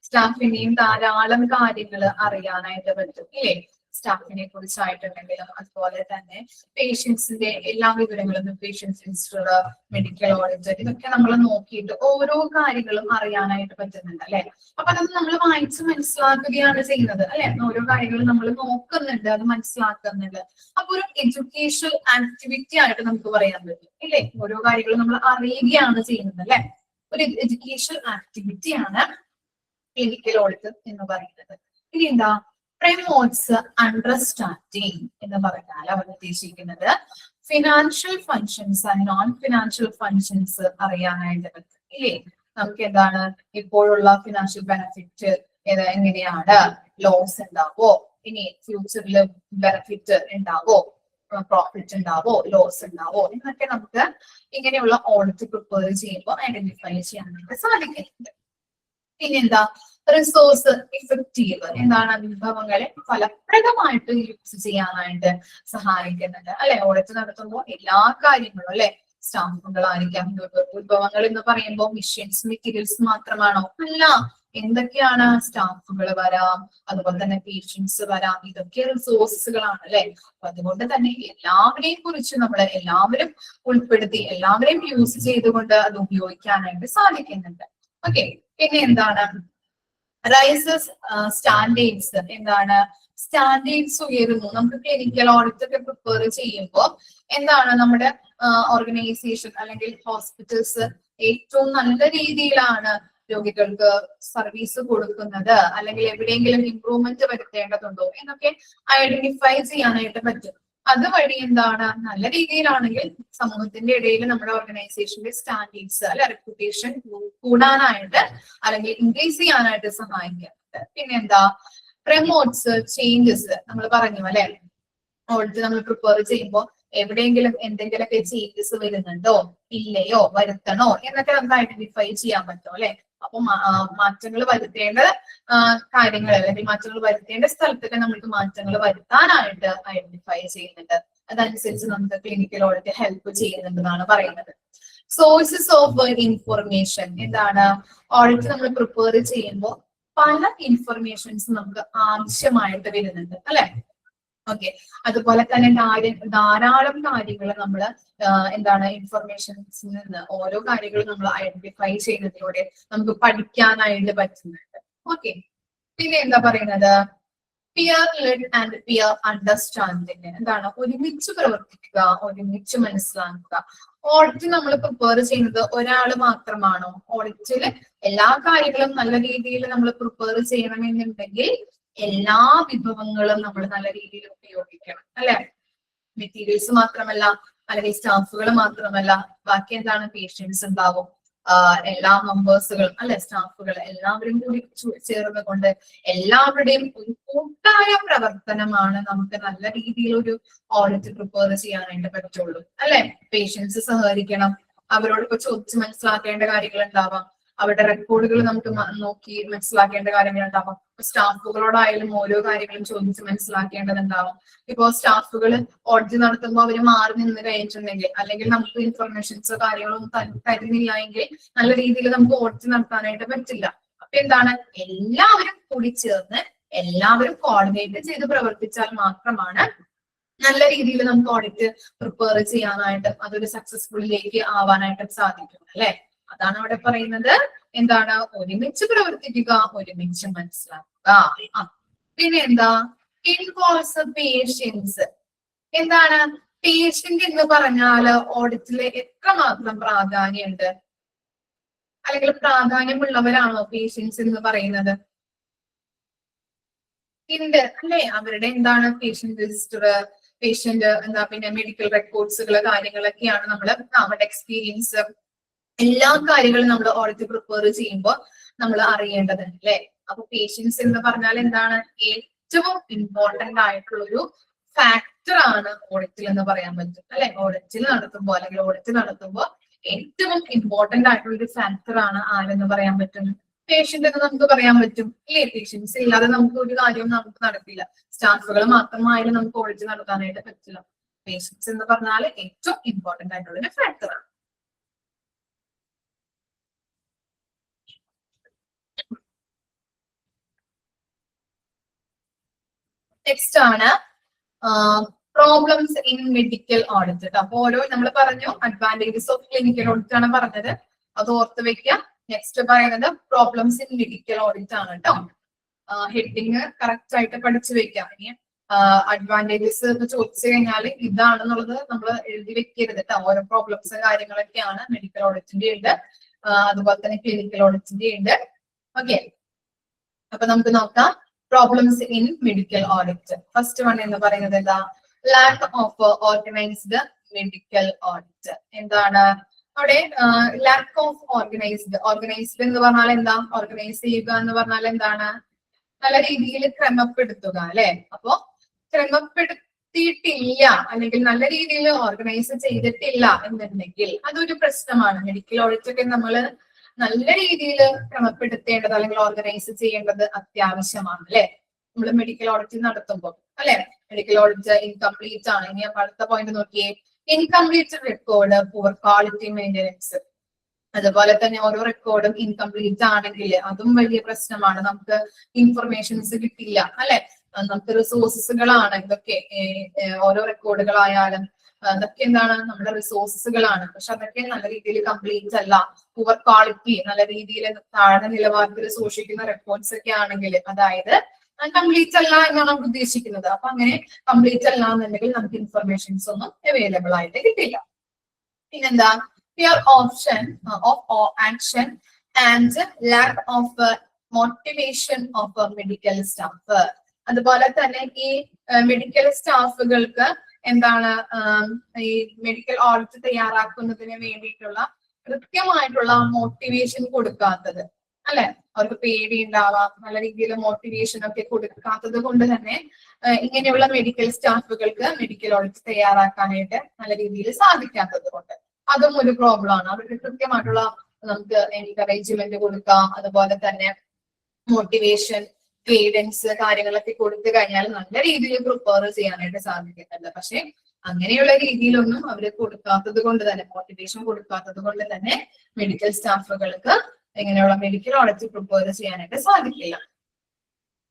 സ്റ്റാഫിനെയും ധാരാളം കാര്യങ്ങൾ അറിയാനായിട്ട് പറ്റും ഇല്ലേ. സ്റ്റാഫിനെ കുറിച്ചായിട്ടുണ്ടെങ്കിലും അതുപോലെ തന്നെ പേഷ്യൻസിന്റെ എല്ലാ വിവരങ്ങളും, പേഷ്യൻസ് രജിസ്റ്റർ, മെഡിക്കൽ ഓഡിറ്റ്, ഇതൊക്കെ നമ്മൾ നോക്കിയിട്ട് ഓരോ കാര്യങ്ങളും അറിയാനായിട്ട് പറ്റുന്നുണ്ട് അല്ലെ. അപ്പൊ അത് നമ്മൾ വായിച്ച് മനസ്സിലാക്കുകയാണ് ചെയ്യുന്നത് അല്ലെ. ഓരോ കാര്യങ്ങളും നമ്മൾ നോക്കുന്നുണ്ട്, അത് മനസ്സിലാക്കുന്നുണ്ട്. അപ്പൊ ഒരു എഡ്യൂക്കേഷണൽ ആക്ടിവിറ്റി ആയിട്ട് നമുക്ക് പറയാൻ പറ്റും ഇല്ലേ. ഓരോ കാര്യങ്ങളും നമ്മൾ അറിയുകയാണ് ചെയ്യുന്നത് അല്ലെ. ഒരു എഡ്യൂക്കേഷണൽ ആക്ടിവിറ്റിയാണ് ക്ലിനിക്കൽ ഓഡിറ്റ് എന്ന് പറയുന്നത്. ഇനി എന്താ? പ്രമോട്ട്സ് അണ്ടർസ്റ്റാൻഡിങ് എന്ന് പറഞ്ഞാൽ അവർ ഉദ്ദേശിക്കുന്നത് financial functions and non financial functions അറിയാനായിട്ട് പറ്റും ഇല്ലേ? നമുക്ക് എന്താണ് ഇപ്പോഴുള്ള ഫിനാൻഷ്യൽ ബെനിഫിറ്റ് എങ്ങനെയാണ്, ലോസ് ഉണ്ടാവോ, ഇനി ഫ്യൂച്ചറിൽ ബെനിഫിറ്റ് ഉണ്ടാവോ, പ്രോഫിറ്റ് ഉണ്ടാവോ, ലോസ് ഉണ്ടാവോ എന്നൊക്കെ നമുക്ക് ഇങ്ങനെയുള്ള ഓഡിറ്റ് പ്രിപ്പയർ ചെയ്യുമ്പോൾ ഐഡന്റിഫൈ ചെയ്യാനായിട്ട് സാധിക്കുന്നുണ്ട്. പിന്നെന്താ റിസോഴ്സ് ഇഫക്റ്റീവ്, എന്താണ് വിഭവങ്ങളെ ഫലപ്രദമായിട്ട് യൂസ് ചെയ്യാനായിട്ട് സഹായിക്കുന്നുണ്ട് അല്ലെ? ഓഡിറ്റ് നടത്തുമ്പോൾ എല്ലാ കാര്യങ്ങളും അല്ലെ, സ്റ്റാമ്പുകളായിരിക്കാം, വിഭവങ്ങൾ എന്ന് പറയുമ്പോൾ മെഷീൻസ് മെറ്റീരിയൽസ് മാത്രമാണോ? അല്ല, എന്തൊക്കെയാണ്? സ്റ്റാഫുകൾ വരാം, അതുപോലെ തന്നെ പേഷ്യൻസ് വരാം, ഇതൊക്കെ റിസോഴ്സുകളാണ് അല്ലെ? അപ്പൊ അതുകൊണ്ട് തന്നെ എല്ലാവരെയും കുറിച്ച് നമ്മൾ എല്ലാവരും ഉൾപ്പെടുത്തി എല്ലാവരെയും യൂസ് ചെയ്തുകൊണ്ട് അത് ഉപയോഗിക്കാനായിട്ട് സാധിക്കുന്നുണ്ട്. ഓക്കെ, പിന്നെ എന്താണ് റൈസസ് സ്റ്റാൻഡേർഡ്സ്, എന്താണ് സ്റ്റാൻഡേർഡ്സ് ഉയരുന്നു. നമുക്ക് ക്ലിനിക്കൽ ഓഡിറ്റ് ഒക്കെ പ്രിപ്പയർ ചെയ്യുമ്പോൾ എന്താണ് നമ്മുടെ ഓർഗനൈസേഷൻ അല്ലെങ്കിൽ ഹോസ്പിറ്റൽസ് ഏറ്റവും നല്ല രീതിയിലാണ് രോഗികൾക്ക് സർവീസ് കൊടുക്കുന്നത്, അല്ലെങ്കിൽ എവിടെയെങ്കിലും ഇംപ്രൂവ്മെന്റ് വരുത്തേണ്ടതുണ്ടോ എന്നൊക്കെ ഐഡന്റിഫൈ ചെയ്യാനായിട്ട് പറ്റും. അതുവഴി എന്താണ് നല്ല രീതിയിലാണെങ്കിൽ സമൂഹത്തിന്റെ ഇടയിൽ നമ്മുടെ ഓർഗനൈസേഷന്റെ സ്റ്റാൻഡേർഡ്സ് അല്ലെ റെപ്യൂട്ടേഷൻ കൂടാനായിട്ട് അല്ലെങ്കിൽ ഇൻക്രീസ് ചെയ്യാനായിട്ട് സഹായിക്കുന്നുണ്ട്. പിന്നെന്താ പ്രമോട്ട്സ് ചേഞ്ചസ്. നമ്മൾ പറഞ്ഞു അല്ലെ, ഓഡിറ്റ് നമ്മൾ പ്രിപ്പയർ ചെയ്യുമ്പോൾ എവിടെയെങ്കിലും എന്തെങ്കിലുമൊക്കെ ചേഞ്ചസ് വരുന്നുണ്ടോ ഇല്ലയോ, വരുത്തണോ എന്നൊക്കെ നമുക്ക് ഐഡന്റിഫൈ ചെയ്യാൻ പറ്റും അല്ലെ? അപ്പൊ മാറ്റങ്ങൾ വരുത്തേണ്ട കാര്യങ്ങൾ അല്ലെങ്കിൽ മാറ്റങ്ങൾ വരുത്തേണ്ട സ്ഥലത്തൊക്കെ നമുക്ക് മാറ്റങ്ങൾ വരുത്താനായിട്ട് ഐഡന്റിഫൈ ചെയ്യുന്നുണ്ട്. അതനുസരിച്ച് നമുക്ക് ക്ലിനിക്കൽ ഓഡിറ്റ് ഹെൽപ്പ് ചെയ്യുന്നുണ്ടെന്നാണ് പറയുന്നത്. സോഴ്സസ് ഓഫ് ഇൻഫർമേഷൻ, എന്താണ് ഓഡിറ്റ് നമ്മൾ പ്രിപ്പയർ ചെയ്യുമ്പോൾ പല ഇൻഫർമേഷൻസ് നമുക്ക് ആവശ്യമായിട്ട് വരുന്നുണ്ട് അല്ലെ? ഓക്കെ, അതുപോലെ തന്നെ ധാരാളം കാര്യങ്ങൾ നമ്മൾ എന്താണ് ഇൻഫർമേഷൻസിൽ നിന്ന് ഓരോ കാര്യങ്ങളും നമ്മൾ ഐഡന്റിഫൈ ചെയ്യുന്നതിലൂടെ നമുക്ക് പഠിക്കാനായിട്ട് പറ്റുന്നുണ്ട്. ഓക്കെ, പിന്നെ എന്താ പറയുന്നത് peer led and peer understanding, എന്താണ് ഒരുമിച്ച് പ്രവർത്തിക്കുക, ഒരുമിച്ച് മനസ്സിലാക്കുക. ഓഡിറ്റ് നമ്മൾ പ്രിപ്പയർ ചെയ്യുന്നത് ഒരാൾ മാത്രമാണോ? ഓഡിറ്റില് എല്ലാ കാര്യങ്ങളും നല്ല രീതിയിൽ നമ്മൾ പ്രിപ്പയർ ചെയ്യണമെന്നുണ്ടെങ്കിൽ എല്ലാ വിഭവങ്ങളും നമ്മൾ നല്ല രീതിയിൽ ഉപയോഗിക്കണം അല്ലെ? മെറ്റീരിയൽസ് മാത്രമല്ല, അല്ലെങ്കിൽ സ്റ്റാഫുകൾ മാത്രമല്ല, ബാക്കി എന്താണ് പേഷ്യൻസ് ഉണ്ടാവും, എല്ലാ മെമ്പേഴ്സുകൾ അല്ലെ, സ്റ്റാഫുകൾ എല്ലാവരും കൂടി ചേർന്ന് കൊണ്ട് എല്ലാവരുടെയും ഒരു കൂട്ടായ പ്രവർത്തനമാണ് നമുക്ക് നല്ല രീതിയിൽ ഒരു ഓഡിറ്റ് പ്രിപ്പയർ ചെയ്യാനായിട്ട് പറ്റുള്ളൂ അല്ലെ? പേഷ്യൻസ് സഹകരിക്കണം, അവരോട് ഇപ്പൊ ചോദിച്ച് മനസ്സിലാക്കേണ്ട കാര്യങ്ങൾ ഉണ്ടാവാം, അവരുടെ റെക്കോർഡുകൾ നമുക്ക് നോക്കി മനസ്സിലാക്കേണ്ട കാര്യങ്ങൾ ഉണ്ടാവാം. സ്റ്റാഫുകളോടായാലും ഓരോ കാര്യങ്ങളും ചോദിച്ച് മനസ്സിലാക്കേണ്ടതുണ്ടാവും. ഇപ്പോ സ്റ്റാഫുകൾ ഓഡിറ്റ് നടത്തുമ്പോൾ അവർ മാറി നിന്ന് കഴിഞ്ഞിട്ടുണ്ടെങ്കിൽ അല്ലെങ്കിൽ നമുക്ക് ഇൻഫർമേഷൻസോ കാര്യങ്ങളൊന്നും തരുന്നില്ല എങ്കിൽ നല്ല രീതിയിൽ നമുക്ക് ഓഡിറ്റ് നടത്താനായിട്ട് പറ്റില്ല. അപ്പൊ എന്താണ് എല്ലാവരും കൂടി ചേർന്ന് എല്ലാവരും കോർഡിനേറ്റ് ചെയ്ത് പ്രവർത്തിച്ചാൽ മാത്രമാണ് നല്ല രീതിയിൽ നമുക്ക് ഓഡിറ്റ് പ്രിപ്പയർ ചെയ്യാനായിട്ട് അതൊരു സക്സസ്ഫുള്ളിലേക്ക് ആവാനായിട്ട് സാധിക്കും അല്ലെ? അതാണ് അവിടെ പറയുന്നത്, എന്താണ് ഒരുമിച്ച് പ്രവർത്തിക്കുക, ഒരുമിച്ച് മനസ്സിലാക്കുക. പിന്നെ എന്താ ഇൻവോൾവ്സ് പേഷ്യൻസ്, എന്താണ് പേഷ്യന്റ് എന്ന് പറഞ്ഞാല് ഓഡിറ്റില് എത്രമാത്രം പ്രാധാന്യമുണ്ട്, അല്ലെങ്കിൽ പ്രാധാന്യമുള്ളവരാണോ പേഷ്യൻസ് എന്ന് പറയുന്നത്? ഉണ്ട് അല്ലെ? അവരുടെ എന്താണ് പേഷ്യന്റ് രജിസ്റ്റർ, പേഷ്യന്റ് എന്താ പിന്നെ മെഡിക്കൽ റെക്കോർഡ്സുകള് കാര്യങ്ങളൊക്കെയാണ് നമ്മൾ അവരുടെ എക്സ്പീരിയൻസ് എല്ലാ കാര്യങ്ങളും നമ്മൾ ഓഡിറ്റ് പ്രിപ്പയർ ചെയ്യുമ്പോൾ നമ്മൾ അറിയേണ്ടതുണ്ട് അല്ലെ? അപ്പൊ പേഷ്യൻസ് എന്ന് പറഞ്ഞാൽ എന്താണ് ഏറ്റവും ഇമ്പോർട്ടന്റ് ആയിട്ടുള്ള ഒരു ഫാക്ടർ ആണ് ഓഡിറ്റിൽ എന്ന് പറയാൻ പറ്റും അല്ലെ? ഓഡിറ്റിൽ നടത്തുമ്പോൾ അല്ലെങ്കിൽ ഓഡിറ്റ് നടത്തുമ്പോൾ ഏറ്റവും ഇമ്പോർട്ടന്റ് ആയിട്ടുള്ള ഒരു ഫാക്ടർ ആണ് ആരെന്ന് പറയാൻ പറ്റും? പേഷ്യന്റ് എന്ന് നമുക്ക് പറയാൻ പറ്റും ഇല്ലേ? പേഷ്യൻസ് ഇല്ലാതെ നമുക്ക് ഒരു കാര്യവും നമുക്ക് നടക്കില്ല. സ്റ്റാഫുകൾ മാത്രമായാലും നമുക്ക് ഓഡിറ്റ് നടത്താനായിട്ട് പറ്റില്ല. പേഷ്യൻസ് എന്ന് പറഞ്ഞാൽ ഏറ്റവും ഇമ്പോർട്ടന്റ് ആയിട്ടുള്ള ഒരു ഫാക്ടർ ആണ്. നെക്സ്റ്റ് ആണ് പ്രോബ്ലംസ് ഇൻ മെഡിക്കൽ ഓഡിറ്റ്. അപ്പൊ ഓരോ നമ്മൾ പറഞ്ഞു അഡ്വാൻറ്റേജസ് ഓഫ് ക്ലിനിക്കൽ ഓഡിറ്റ് ആണ് പറഞ്ഞത്, അത് ഓർത്ത് വെക്കാം. നെക്സ്റ്റ് പറയുന്നത് പ്രോബ്ലംസ് ഇൻ മെഡിക്കൽ ഓഡിറ്റ് ആണ് കേട്ടോ. ഹെഡിങ് കറക്റ്റ് ആയിട്ട് പഠിച്ചു വെക്കാം. ഇനി അഡ്വാൻറ്റേജസ് എന്ന് ചോദിച്ചു കഴിഞ്ഞാൽ ഇതാണെന്നുള്ളത് നമ്മൾ എഴുതി വെക്കരുത് കേട്ടോ. ഓരോ പ്രോബ്ലംസ് കാര്യങ്ങളൊക്കെയാണ് മെഡിക്കൽ ഓഡിറ്റിന്റെ ഉണ്ട്, അതുപോലെ തന്നെ ക്ലിനിക്കൽ ഓഡിറ്റിന്റെ ഉണ്ട്. ഓക്കെ, അപ്പൊ നമുക്ക് നോക്കാം. Problems in medical audit. First one എന്ന് പറയുന്നത് എന്താ? Lack of organised medical audit. എന്താണ് അവിടെ ലാക്ക് ഓഫ് ഓർഗനൈസ്ഡ് എന്ന് പറഞ്ഞാൽ എന്താ? ഓർഗനൈസ് ചെയ്യുക എന്ന് പറഞ്ഞാൽ എന്താണ്? നല്ല രീതിയിൽ ക്രമപ്പെടുത്തുക അല്ലെ? അപ്പോ ക്രമപ്പെടുത്തിയിട്ടില്ല അല്ലെങ്കിൽ നല്ല രീതിയിൽ ഓർഗനൈസ് ചെയ്തിട്ടില്ല എന്നുണ്ടെങ്കിൽ അതൊരു പ്രശ്നമാണ്. മെഡിക്കൽ ഓഡിറ്റ് ഒക്കെ നമ്മൾ നല്ല രീതിയിൽ ക്രമപ്പെടുത്തേണ്ടത് അല്ലെങ്കിൽ ഓർഗനൈസ് ചെയ്യേണ്ടത് അത്യാവശ്യമാണ് അല്ലെ? നമ്മൾ മെഡിക്കൽ ഓഡിറ്റ് നടത്തുമ്പോൾ അല്ലെ? മെഡിക്കൽ ഓഡിറ്റ് ഇൻകംപ്ലീറ്റ് ആണ്. ഇനി അടുത്ത പോയിന്റ് നോക്കിയേ, incomplete record, poor quality maintenance. അതുപോലെ തന്നെ ഓരോ റെക്കോർഡും ഇൻകംപ്ലീറ്റ് ആണെങ്കിൽ അതും വലിയ പ്രശ്നമാണ്. നമുക്ക് ഇൻഫർമേഷൻസ് കിട്ടില്ല അല്ലെ? നമുക്ക് റിസോഴ്സസുകളാണ് ഇതൊക്കെ. ഓരോ റെക്കോർഡുകളായാലും അതൊക്കെ എന്താണ്? നമ്മുടെ റിസോഴ്സസുകളാണ്. പക്ഷെ അതൊക്കെ നല്ല രീതിയിൽ കംപ്ലീറ്റ് അല്ല. പുവർ ക്വാളിറ്റി, നല്ല രീതിയിൽ താഴ്ന്ന നിലവാരത്തിൽ സൂക്ഷിക്കുന്ന റെക്കോർഡ്സ് ഒക്കെ ആണെങ്കിൽ, അതായത് കംപ്ലീറ്റ് അല്ല എന്നാണ് നമുക്ക് ഉദ്ദേശിക്കുന്നത്. അപ്പൊ അങ്ങനെ കംപ്ലീറ്റ് അല്ല എന്നുണ്ടെങ്കിൽ നമുക്ക് ഇൻഫർമേഷൻസ് ഒന്നും അവൈലബിൾ ആയിട്ട് കിട്ടില്ല. പിന്നെന്താ? Fear option of action and lack of motivation of medical staff. അതുപോലെ തന്നെ ഈ മെഡിക്കൽ സ്റ്റാഫുകൾക്ക് എന്താണ് ഈ മെഡിക്കൽ ഓഡിറ്റ് തയ്യാറാക്കുന്നതിന് വേണ്ടിയിട്ടുള്ള കൃത്യമായിട്ടുള്ള മോട്ടിവേഷൻ കൊടുക്കാത്തത് അല്ലെ? അവർക്ക് പേടി ഉണ്ടാവാം, നല്ല രീതിയിൽ മോട്ടിവേഷൻ ഒക്കെ കൊടുക്കാത്തത് കൊണ്ട് തന്നെ ഇങ്ങനെയുള്ള മെഡിക്കൽ സ്റ്റാഫുകൾക്ക് മെഡിക്കൽ ഓഡിറ്റ് തയ്യാറാക്കാനായിട്ട് നല്ല രീതിയിൽ സാധിക്കാത്തത് കൊണ്ട് അതും ഒരു പ്രോബ്ലം ആണ്. അവർക്ക് കൃത്യമായിട്ടുള്ള നമുക്ക് എൻകറേജ്മെന്റ് കൊടുക്കാം, അതുപോലെ തന്നെ മോട്ടിവേഷൻ, ഗൈഡൻസ് കാര്യങ്ങളൊക്കെ കൊടുത്തു കഴിഞ്ഞാൽ നല്ല രീതിയിൽ പ്രിപ്പയർ ചെയ്യാനായിട്ട് സാധിക്കുന്നുണ്ട്. പക്ഷെ അങ്ങനെയുള്ള രീതിയിലൊന്നും അവര് കൊടുക്കാത്തത് കൊണ്ട് തന്നെ, മോട്ടിവേഷൻ കൊടുക്കാത്തത് കൊണ്ട് തന്നെ മെഡിക്കൽ സ്റ്റാഫുകൾക്ക് ഇങ്ങനെയുള്ള മെഡിക്കൽ ഓഡിറ്റ് പ്രിപ്പയർ ചെയ്യാനായിട്ട് സാധിക്കില്ല.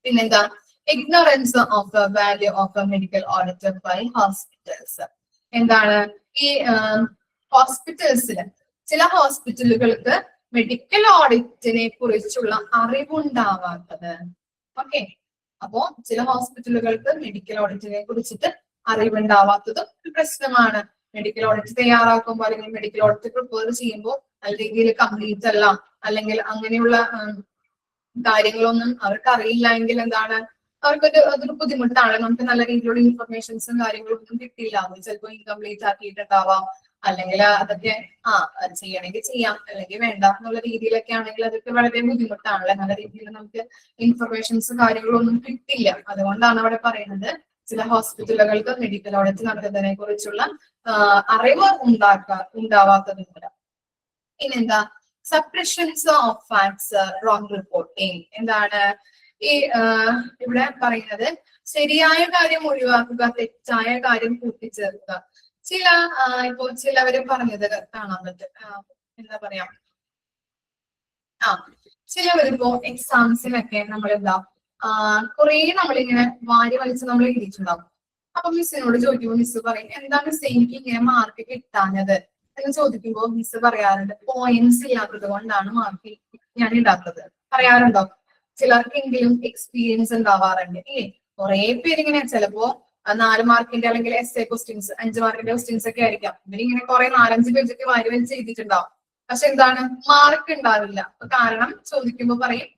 പിന്നെന്താ? Ignorance of value of medical audit by hospitals. എന്താണ്? ഈ ഹോസ്പിറ്റൽസിൽ ചില ഹോസ്പിറ്റലുകൾക്ക് മെഡിക്കൽ ഓഡിറ്റിനെ കുറിച്ചുള്ള അറിവുണ്ടാവാത്തത്. ഓക്കെ, അപ്പോ ചില ഹോസ്പിറ്റലുകൾക്ക് മെഡിക്കൽ ഓഡിറ്റിനെ കുറിച്ചിട്ട് അറിവുണ്ടാവാത്തതും ഒരു പ്രശ്നമാണ്. മെഡിക്കൽ ഓഡിറ്റ് തയ്യാറാക്കുമ്പോൾ അല്ലെങ്കിൽ മെഡിക്കൽ ഓഡിറ്റ് പ്രിപ്പയർ ചെയ്യുമ്പോൾ നല്ല രീതിയിൽ കംപ്ലീറ്റ് അല്ല അല്ലെങ്കിൽ അങ്ങനെയുള്ള കാര്യങ്ങളൊന്നും അവർക്ക് അറിയില്ല എങ്കിൽ എന്താണ്? അതൊരു ബുദ്ധിമുട്ടാണ്. നമുക്ക് നല്ല രീതിയിലുള്ള ഇൻഫർമേഷൻസും കാര്യങ്ങളും ഒന്നും കിട്ടില്ല. അത് ചിലപ്പോൾ ഇൻകംപ്ലീറ്റ് ആക്കിയിട്ടുണ്ടാവാം, അല്ലെങ്കിൽ അതൊക്കെ ചെയ്യണമെങ്കിൽ ചെയ്യാം അല്ലെങ്കിൽ വേണ്ട എന്നുള്ള രീതിയിലൊക്കെ ആണെങ്കിൽ അതൊക്കെ വളരെ ബുദ്ധിമുട്ടാണല്ലേ. നല്ല രീതിയിൽ നമുക്ക് ഇൻഫർമേഷൻസ് കാര്യങ്ങളൊന്നും കിട്ടില്ല. അതുകൊണ്ടാണ് അവിടെ പറയുന്നത് ചില ഹോസ്പിറ്റലുകൾക്ക് മെഡിക്കൽ ഓഡിറ്റ് നടത്തുന്നതിനെ കുറിച്ചുള്ള അറിവ് ഉണ്ടാവാത്തതുണ്ട്. പിന്നെന്താ? സപ്രഷൻസ് ഓഫ് ഫാക്ട്സ്, റോങ് റിപ്പോർട്ടിങ്. എന്താണ് ഈ ഇവിടെ പറയുന്നത്? ശരിയായ കാര്യം ഒഴിവാക്കുക, തെറ്റായ കാര്യം കൂട്ടിച്ചേർക്കുക. ഇപ്പോ ചിലവര് പറഞ്ഞത് കാണാൻ പറ്റും. എന്താ പറയാ, ചിലവരിപ്പോ എക്സാംസിനൊക്കെ നമ്മളെന്താ കുറെ നമ്മളിങ്ങനെ വാരി വലിച്ച് നമ്മൾ എഴുതിയിട്ടുണ്ടാവും. അപ്പൊ മിസ്സിനോട് ചോദിക്കുമ്പോൾ മിസ് പറയും, എന്താ മിസ് എനിക്ക് ഇങ്ങനെ മാർക്ക് കിട്ടാഞ്ഞത് എന്ന് ചോദിക്കുമ്പോൾ മിസ് പറയാറുണ്ട്, പോയിന്റ്സ് ഇല്ലാത്തത് കൊണ്ടാണ് മാർക്ക് ഞാൻ ഇടാത്തത്. പറയാറുണ്ടോ? ചിലർക്കെങ്കിലും എക്സ്പീരിയൻസ് ഉണ്ടാവാറുണ്ട് ഇല്ലേ? കുറെ പേരിങ്ങനെ ചിലപ്പോ 4 മാർക്കിന്റെ അല്ലെങ്കിൽ എസ് എ ക്വസ്റ്റ്യൻസ്, 5 മാർക്കിന്റെ ക്വസ്റ്റ്യൻസ് ഒക്കെ ആയിരിക്കാം. ഇവരിങ്ങനെ കുറെ 4-5 പേജൊക്കെ വാരി വലിച്ച് എഴുതിയിട്ടുണ്ടാവും. പക്ഷെ എന്താണ്? മാർക്ക് ഉണ്ടാവില്ല. കാരണം ചോദിക്കുമ്പോ പറയും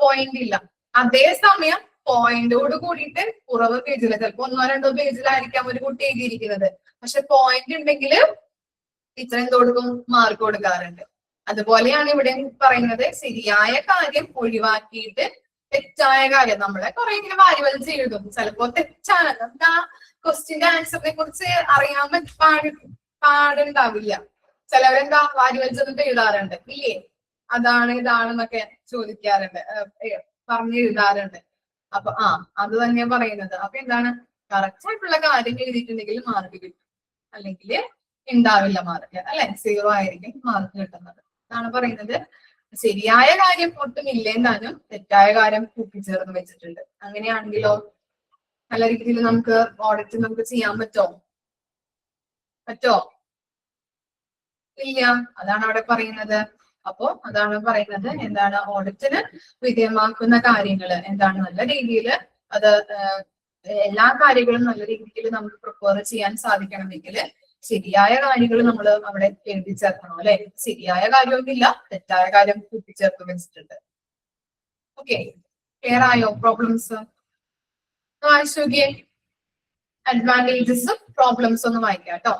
പോയിന്റ് ഇല്ല. അതേസമയം പോയിന്റോട് കൂടിയിട്ട് കുറവ് പേജില്, ചിലപ്പോ 1-2 പേജിലായിരിക്കാം ഒരു കുട്ടി എഴുതിയിരിക്കുന്നത്. പക്ഷെ പോയിന്റ് ഉണ്ടെങ്കിൽ ടീച്ചർ എന്ത് കൊടുക്കും? മാർക്ക് കൊടുക്കാറുണ്ട്. അതുപോലെയാണ് ഇവിടെ പറയുന്നത്, ശരിയായ കാര്യം ഒഴിവാക്കിയിട്ട് തെറ്റായ കാര്യം നമ്മളെ കുറെ ഇങ്ങനെ വാരി വലിച്ച് എഴുതും. ചിലപ്പോ തെറ്റാണ്, നമുക്ക് ആ ക്വസ്റ്റ്യന്റെ ആൻസറിനെ കുറിച്ച് അറിയാൻ പാടുണ്ടാവില്ല. ചിലവരെന്താ വാരി വലിച്ചെന്നിട്ട് എഴുതാറുണ്ട് ഇല്ലേ? അതാണ് ഇതാണെന്നൊക്കെ ചോദിക്കാറുണ്ട്, പറഞ്ഞു എഴുതാറുണ്ട്. അപ്പൊ അത് തന്നെയാ പറയുന്നത്. അപ്പൊ എന്താണ്? കറക്റ്റ് ആയിട്ടുള്ള കാര്യം എഴുതിയിട്ടുണ്ടെങ്കിൽ മാർക്ക് കിട്ടും, അല്ലെങ്കിൽ ഉണ്ടാവില്ല മാർക്ക് അല്ലെ? 0 ആയിരിക്കും മാർക്ക് കിട്ടുന്നത്. അതാണ് പറയുന്നത്. ശരിയായ കാര്യം ഒട്ടും ഇല്ലേന്താനും തെറ്റായ കാര്യം കൂട്ടിച്ചേർന്ന് വെച്ചിട്ടുണ്ട്. അങ്ങനെയാണെങ്കിലോ നല്ല രീതിയിൽ നമുക്ക് ഓഡിറ്റ് നമുക്ക് ചെയ്യാൻ പറ്റോ? ഇല്ല. അതാണ് അവിടെ പറയുന്നത്. അപ്പോ അതാണ് പറയുന്നത്, എന്താണ്? ഓഡിറ്റിന് വിധേയമാക്കുന്ന കാര്യങ്ങൾ എന്താണ്? നല്ല രീതിയിൽ അത് എല്ലാ കാര്യങ്ങളും നല്ല രീതിയിൽ നമുക്ക് പ്രിപ്പയർ ചെയ്യാൻ സാധിക്കണമെങ്കിൽ ശരിയായ കാര്യങ്ങൾ നമ്മൾ അവിടെ എഴുതി ചേർക്കണം അല്ലെ? ശരിയായ കാര്യമൊന്നുമില്ല, തെറ്റായ കാര്യം കൂട്ടിച്ചേർത്ത് വെച്ചിട്ടുണ്ട്. ഓക്കെ, ക്ലിയർ ആയോ പ്രോബ്ലംസ്? വായിച്ചു നോക്കിയേ. അഡ്വാൻറ്റേജസും പ്രോബ്ലംസ് ഒന്ന് വായിക്കാം കേട്ടോ.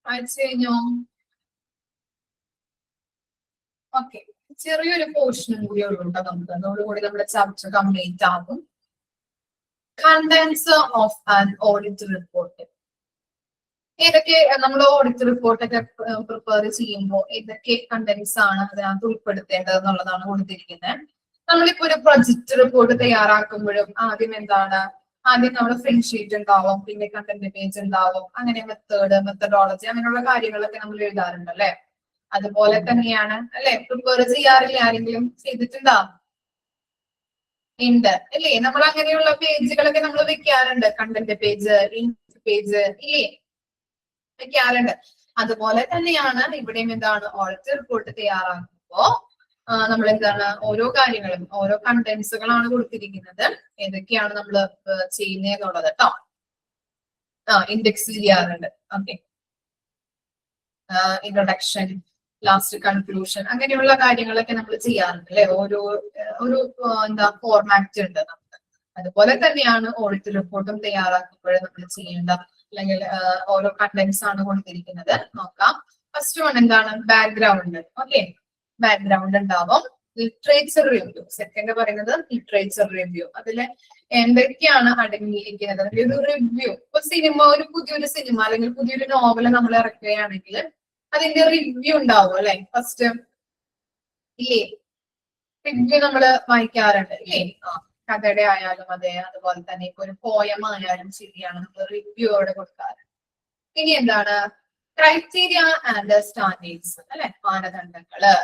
വായിച്ചു കഴിഞ്ഞോ? ഓക്കെ, ചെറിയൊരു പോർഷനും കൂടി ഉള്ളൂ കേട്ടോ നമുക്ക്. അതോടുകൂടി നമ്മുടെ ചാപ്റ്റർ കംപ്ലീറ്റ് ആകും. Contents of an audit report. ഏതൊക്കെ നമ്മൾ ഓഡിറ്റ് റിപ്പോർട്ടൊക്കെ പ്രിപ്പയർ ചെയ്യുമ്പോൾ ഏതൊക്കെ കണ്ടൻസ് ആണ് അതിനകത്ത് ഉൾപ്പെടുത്തേണ്ടത് എന്നുള്ളതാണ് കൊടുത്തിരിക്കുന്നത്. നമ്മളിപ്പോ ഒരു പ്രൊജക്ട് റിപ്പോർട്ട് തയ്യാറാക്കുമ്പോഴും ആദ്യം എന്താണ്, ആദ്യം നമ്മുടെ ഫ്രണ്ട് ഷീറ്റ് ഉണ്ടാവും, പിന്നെ കണ്ടന്റ് പേജ് ഉണ്ടാവും, അങ്ങനെ മെത്തഡോളജി അങ്ങനെയുള്ള കാര്യങ്ങളൊക്കെ നമ്മൾ എഴുതാറുണ്ട് അല്ലെ. അതുപോലെ തന്നെയാണ് അല്ലെ പ്രിപ്പയർ ചെയ്യാറില്ല? ആരെങ്കിലും ചെയ്തിട്ടുണ്ടോ? ഉണ്ട് അല്ലേ. നമ്മൾ അങ്ങനെയുള്ള പേജുകളൊക്കെ നമ്മൾ വെക്കാറുണ്ട്, കണ്ടന്റ് പേജ്, ലിങ്ക് പേജ് ഇല്ലേ, വെക്കാറുണ്ട്. അതുപോലെ തന്നെയാണ് ഇവിടെയും എന്താണ്, ഓഡിറ്റ് റിപ്പോർട്ട് തയ്യാറാക്കുമ്പോ നമ്മൾ എന്താണ്, ഓരോ കാര്യങ്ങളും ഓരോ കണ്ടന്റ്സുകളാണ് കൊടുത്തിരിക്കുന്നത്, ഏതൊക്കെയാണ് നമ്മൾ ചെയ്യുന്നതെന്നുള്ളത് കേട്ടോ. ഇൻഡെക്സ് ചെയ്യാറുണ്ട്. ഓക്കെ, ഇൻട്രൊഡക്ഷൻ, ലാസ്റ്റ് കൺക്ലൂഷൻ, അങ്ങനെയുള്ള കാര്യങ്ങളൊക്കെ നമ്മൾ ചെയ്യാറുണ്ട് അല്ലെ. ഒരു എന്താ ഫോർമാറ്റ് ഉണ്ട് നമുക്ക്. അതുപോലെ തന്നെയാണ് ഓഡിറ്റ് റിപ്പോർട്ടും തയ്യാറാക്കുമ്പോൾ നമ്മൾ ചെയ്യേണ്ട, അല്ലെങ്കിൽ ഓരോ കണ്ടന്റ്സ് ആണ് കൊടുത്തിരിക്കുന്നത്. നോക്കാം. ഫസ്റ്റ് വൺ എന്താണ്, ബാക്ക്ഗ്രൗണ്ട്. ഓക്കെ, ബാക്ക്ഗ്രൗണ്ട് ഉണ്ടാവും. ലിറ്ററേച്ചർ റിവ്യൂ, സെക്കൻഡ് പറയുന്നത് ലിറ്ററേച്ചർ റിവ്യൂ. അതില് എന്തൊക്കെയാണ് അടങ്ങിയിരിക്കുന്നത്, ഒരു റിവ്യൂ. ഇപ്പൊ സിനിമ, ഒരു പുതിയൊരു സിനിമ അല്ലെങ്കിൽ പുതിയൊരു നോവൽ നമ്മൾ ഇറക്കുകയാണെങ്കിൽ അതിന്റെ റിവ്യൂ ഉണ്ടാവും അല്ലെ. ഫസ്റ്റ് ഇല്ലേ, റിവ്യൂ നമ്മള് വായിക്കാറുണ്ട് ഇല്ലേ. കഥയുടെ ആയാലും അതെ, അതുപോലെ തന്നെ ഇപ്പൊ ഒരു പോയം ആയാലും ശരിയാണ്, നമ്മൾ റിവ്യൂ അവിടെ കൊടുക്കാറ്. ഇനി എന്താണ്, ക്രൈറ്റീരിയ ആൻഡ് സ്റ്റാൻഡേർഡ്സ് അല്ലെ, മാനദണ്ഡങ്ങള്.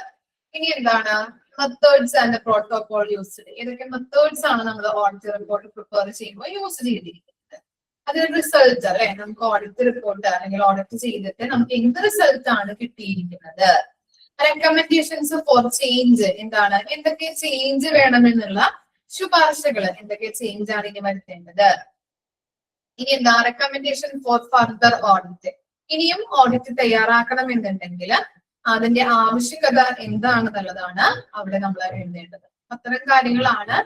ഇനി എന്താണ്, മെത്തേഡ്സ് ആൻഡ് പ്രോട്ടോകോൾ യൂസ്ഡ്. ഏതൊക്കെ മെത്തേഡ്സ് ആണ് നമ്മൾ ഓഡിറ്റ് റിപ്പോർട്ട് പ്രിപ്പയർ ചെയ്യുമ്പോൾ യൂസ് ചെയ്തിരിക്കുന്നത്. അതിന് റിസൾട്ട് അല്ലെ, നമുക്ക് ഓഡിറ്റ് റിപ്പോർട്ട് അല്ലെങ്കിൽ ഓഡിറ്റ് ചെയ്തിട്ട് നമുക്ക് എന്ത് റിസൾട്ട് ആണ് കിട്ടിയിരിക്കുന്നത്. റെക്കമെൻഡേഷൻസ് ഫോർ ചേഞ്ച്, എന്താണ്, എന്തൊക്കെ ചേഞ്ച് വേണമെന്നുള്ള ശുപാർശകൾ, എന്തൊക്കെ ചേഞ്ച് ആണ് ഇനി വരുത്തേണ്ടത്. ഇനി എന്താ, റെക്കമെൻഡേഷൻ ഫോർ ഫർദർ ഓഡിറ്റ്. ഇനിയും ഓഡിറ്റ് തയ്യാറാക്കണം എന്നുണ്ടെങ്കിൽ അതിന്റെ ആവശ്യകത എന്താണെന്നുള്ളതാണ് അവിടെ നമ്മൾ എഴുതേണ്ടത്. അത്തരം കാര്യങ്ങളാണ്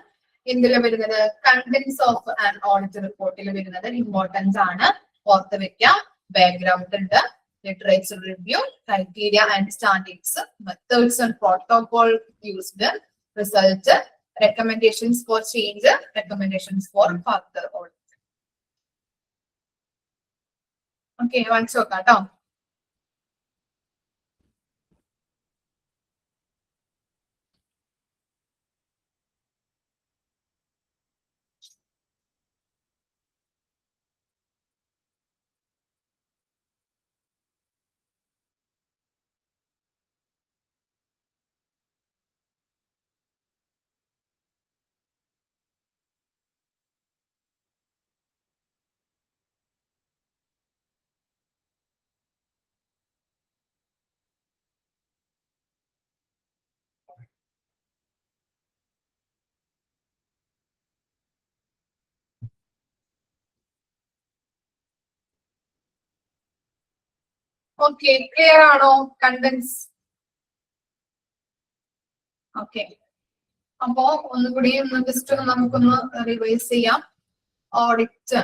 എന്തില് വരുന്നത്, കണ്ടന്റ്സ് ഓഫ് ആൻ ഓഡിറ്റ് റിപ്പോർട്ടിൽ വരുന്നത്. ഇമ്പോർട്ടൻസ് ആണ്, ഓർത്ത് വെക്കാം. ബാക്ക്ഗ്രൗണ്ട് ഉണ്ട്, literature review, criteria and standards, methods and protocol used, result, recommendations for change, recommendations for further audit. Okay, വായിച്ചു നോക്കാം കേട്ടോ. ഓക്കെ, ക്ലിയർ ആണോ? Contents okay. അപ്പോ ഒന്നുകൂടി ജസ്റ്റ് നമുക്കൊന്ന് റിവൈസ് ചെയ്യാം. ഓഡിറ്റ്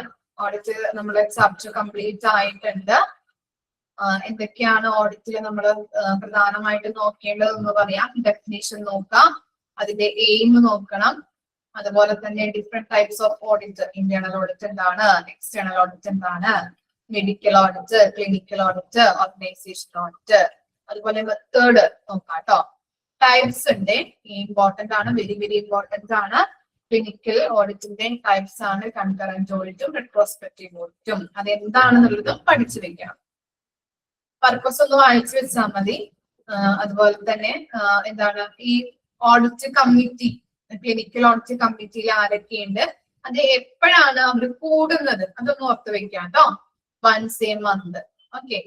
നമ്മുടെ ചാപ്റ്റർ കംപ്ലീറ്റ് ആയിട്ടുണ്ട്. എന്തൊക്കെയാണ് ഓഡിറ്റിൽ നമ്മൾ പ്രധാനമായിട്ട് നോക്കേണ്ടതെന്ന് പറയാം. ഡെഫിനേഷൻ നോക്കാം, അതിന്റെ എയിം നോക്കണം, അതുപോലെ തന്നെ different types of audit. Internal audit എന്താണ്, എക്സ്റ്റേണൽ ഓഡിറ്റ് എന്താണ്, medical audit, clinical audit, organisation audit, അതുപോലെ മെത്തേഡ് നോക്കാം കേട്ടോ. ടൈപ്സ് ഉണ്ട്, ഇമ്പോർട്ടന്റ് ആണ്, വെരി വെരി ഇമ്പോർട്ടന്റ് ആണ്. ക്ലിനിക്കൽ ഓഡിറ്റിന്റെ ടൈപ്സ് ആണ് കൺകറന്റ് ഓഡിറ്റും റെട്രോസ്പെക്റ്റീവ് ഓഡിറ്റും. അതെന്താണെന്നുള്ളതും പഠിച്ചു വെക്കണം. പർപ്പസ് ഒന്ന് വായിച്ചു വെച്ചാൽ മതി. അതുപോലെ തന്നെ എന്താണ് ഈ ഓഡിറ്റ് കമ്മിറ്റി, ക്ലിനിക്കൽ ഓഡിറ്റ് കമ്മിറ്റിയിൽ ആരൊക്കെയുണ്ട്, അത് എപ്പോഴാണ് അവർ കൂടുന്നത്, അതൊന്ന് ഓർത്ത് വെക്കാം കേട്ടോ. വൺസ് എ മന്ത്, ഓക്കെ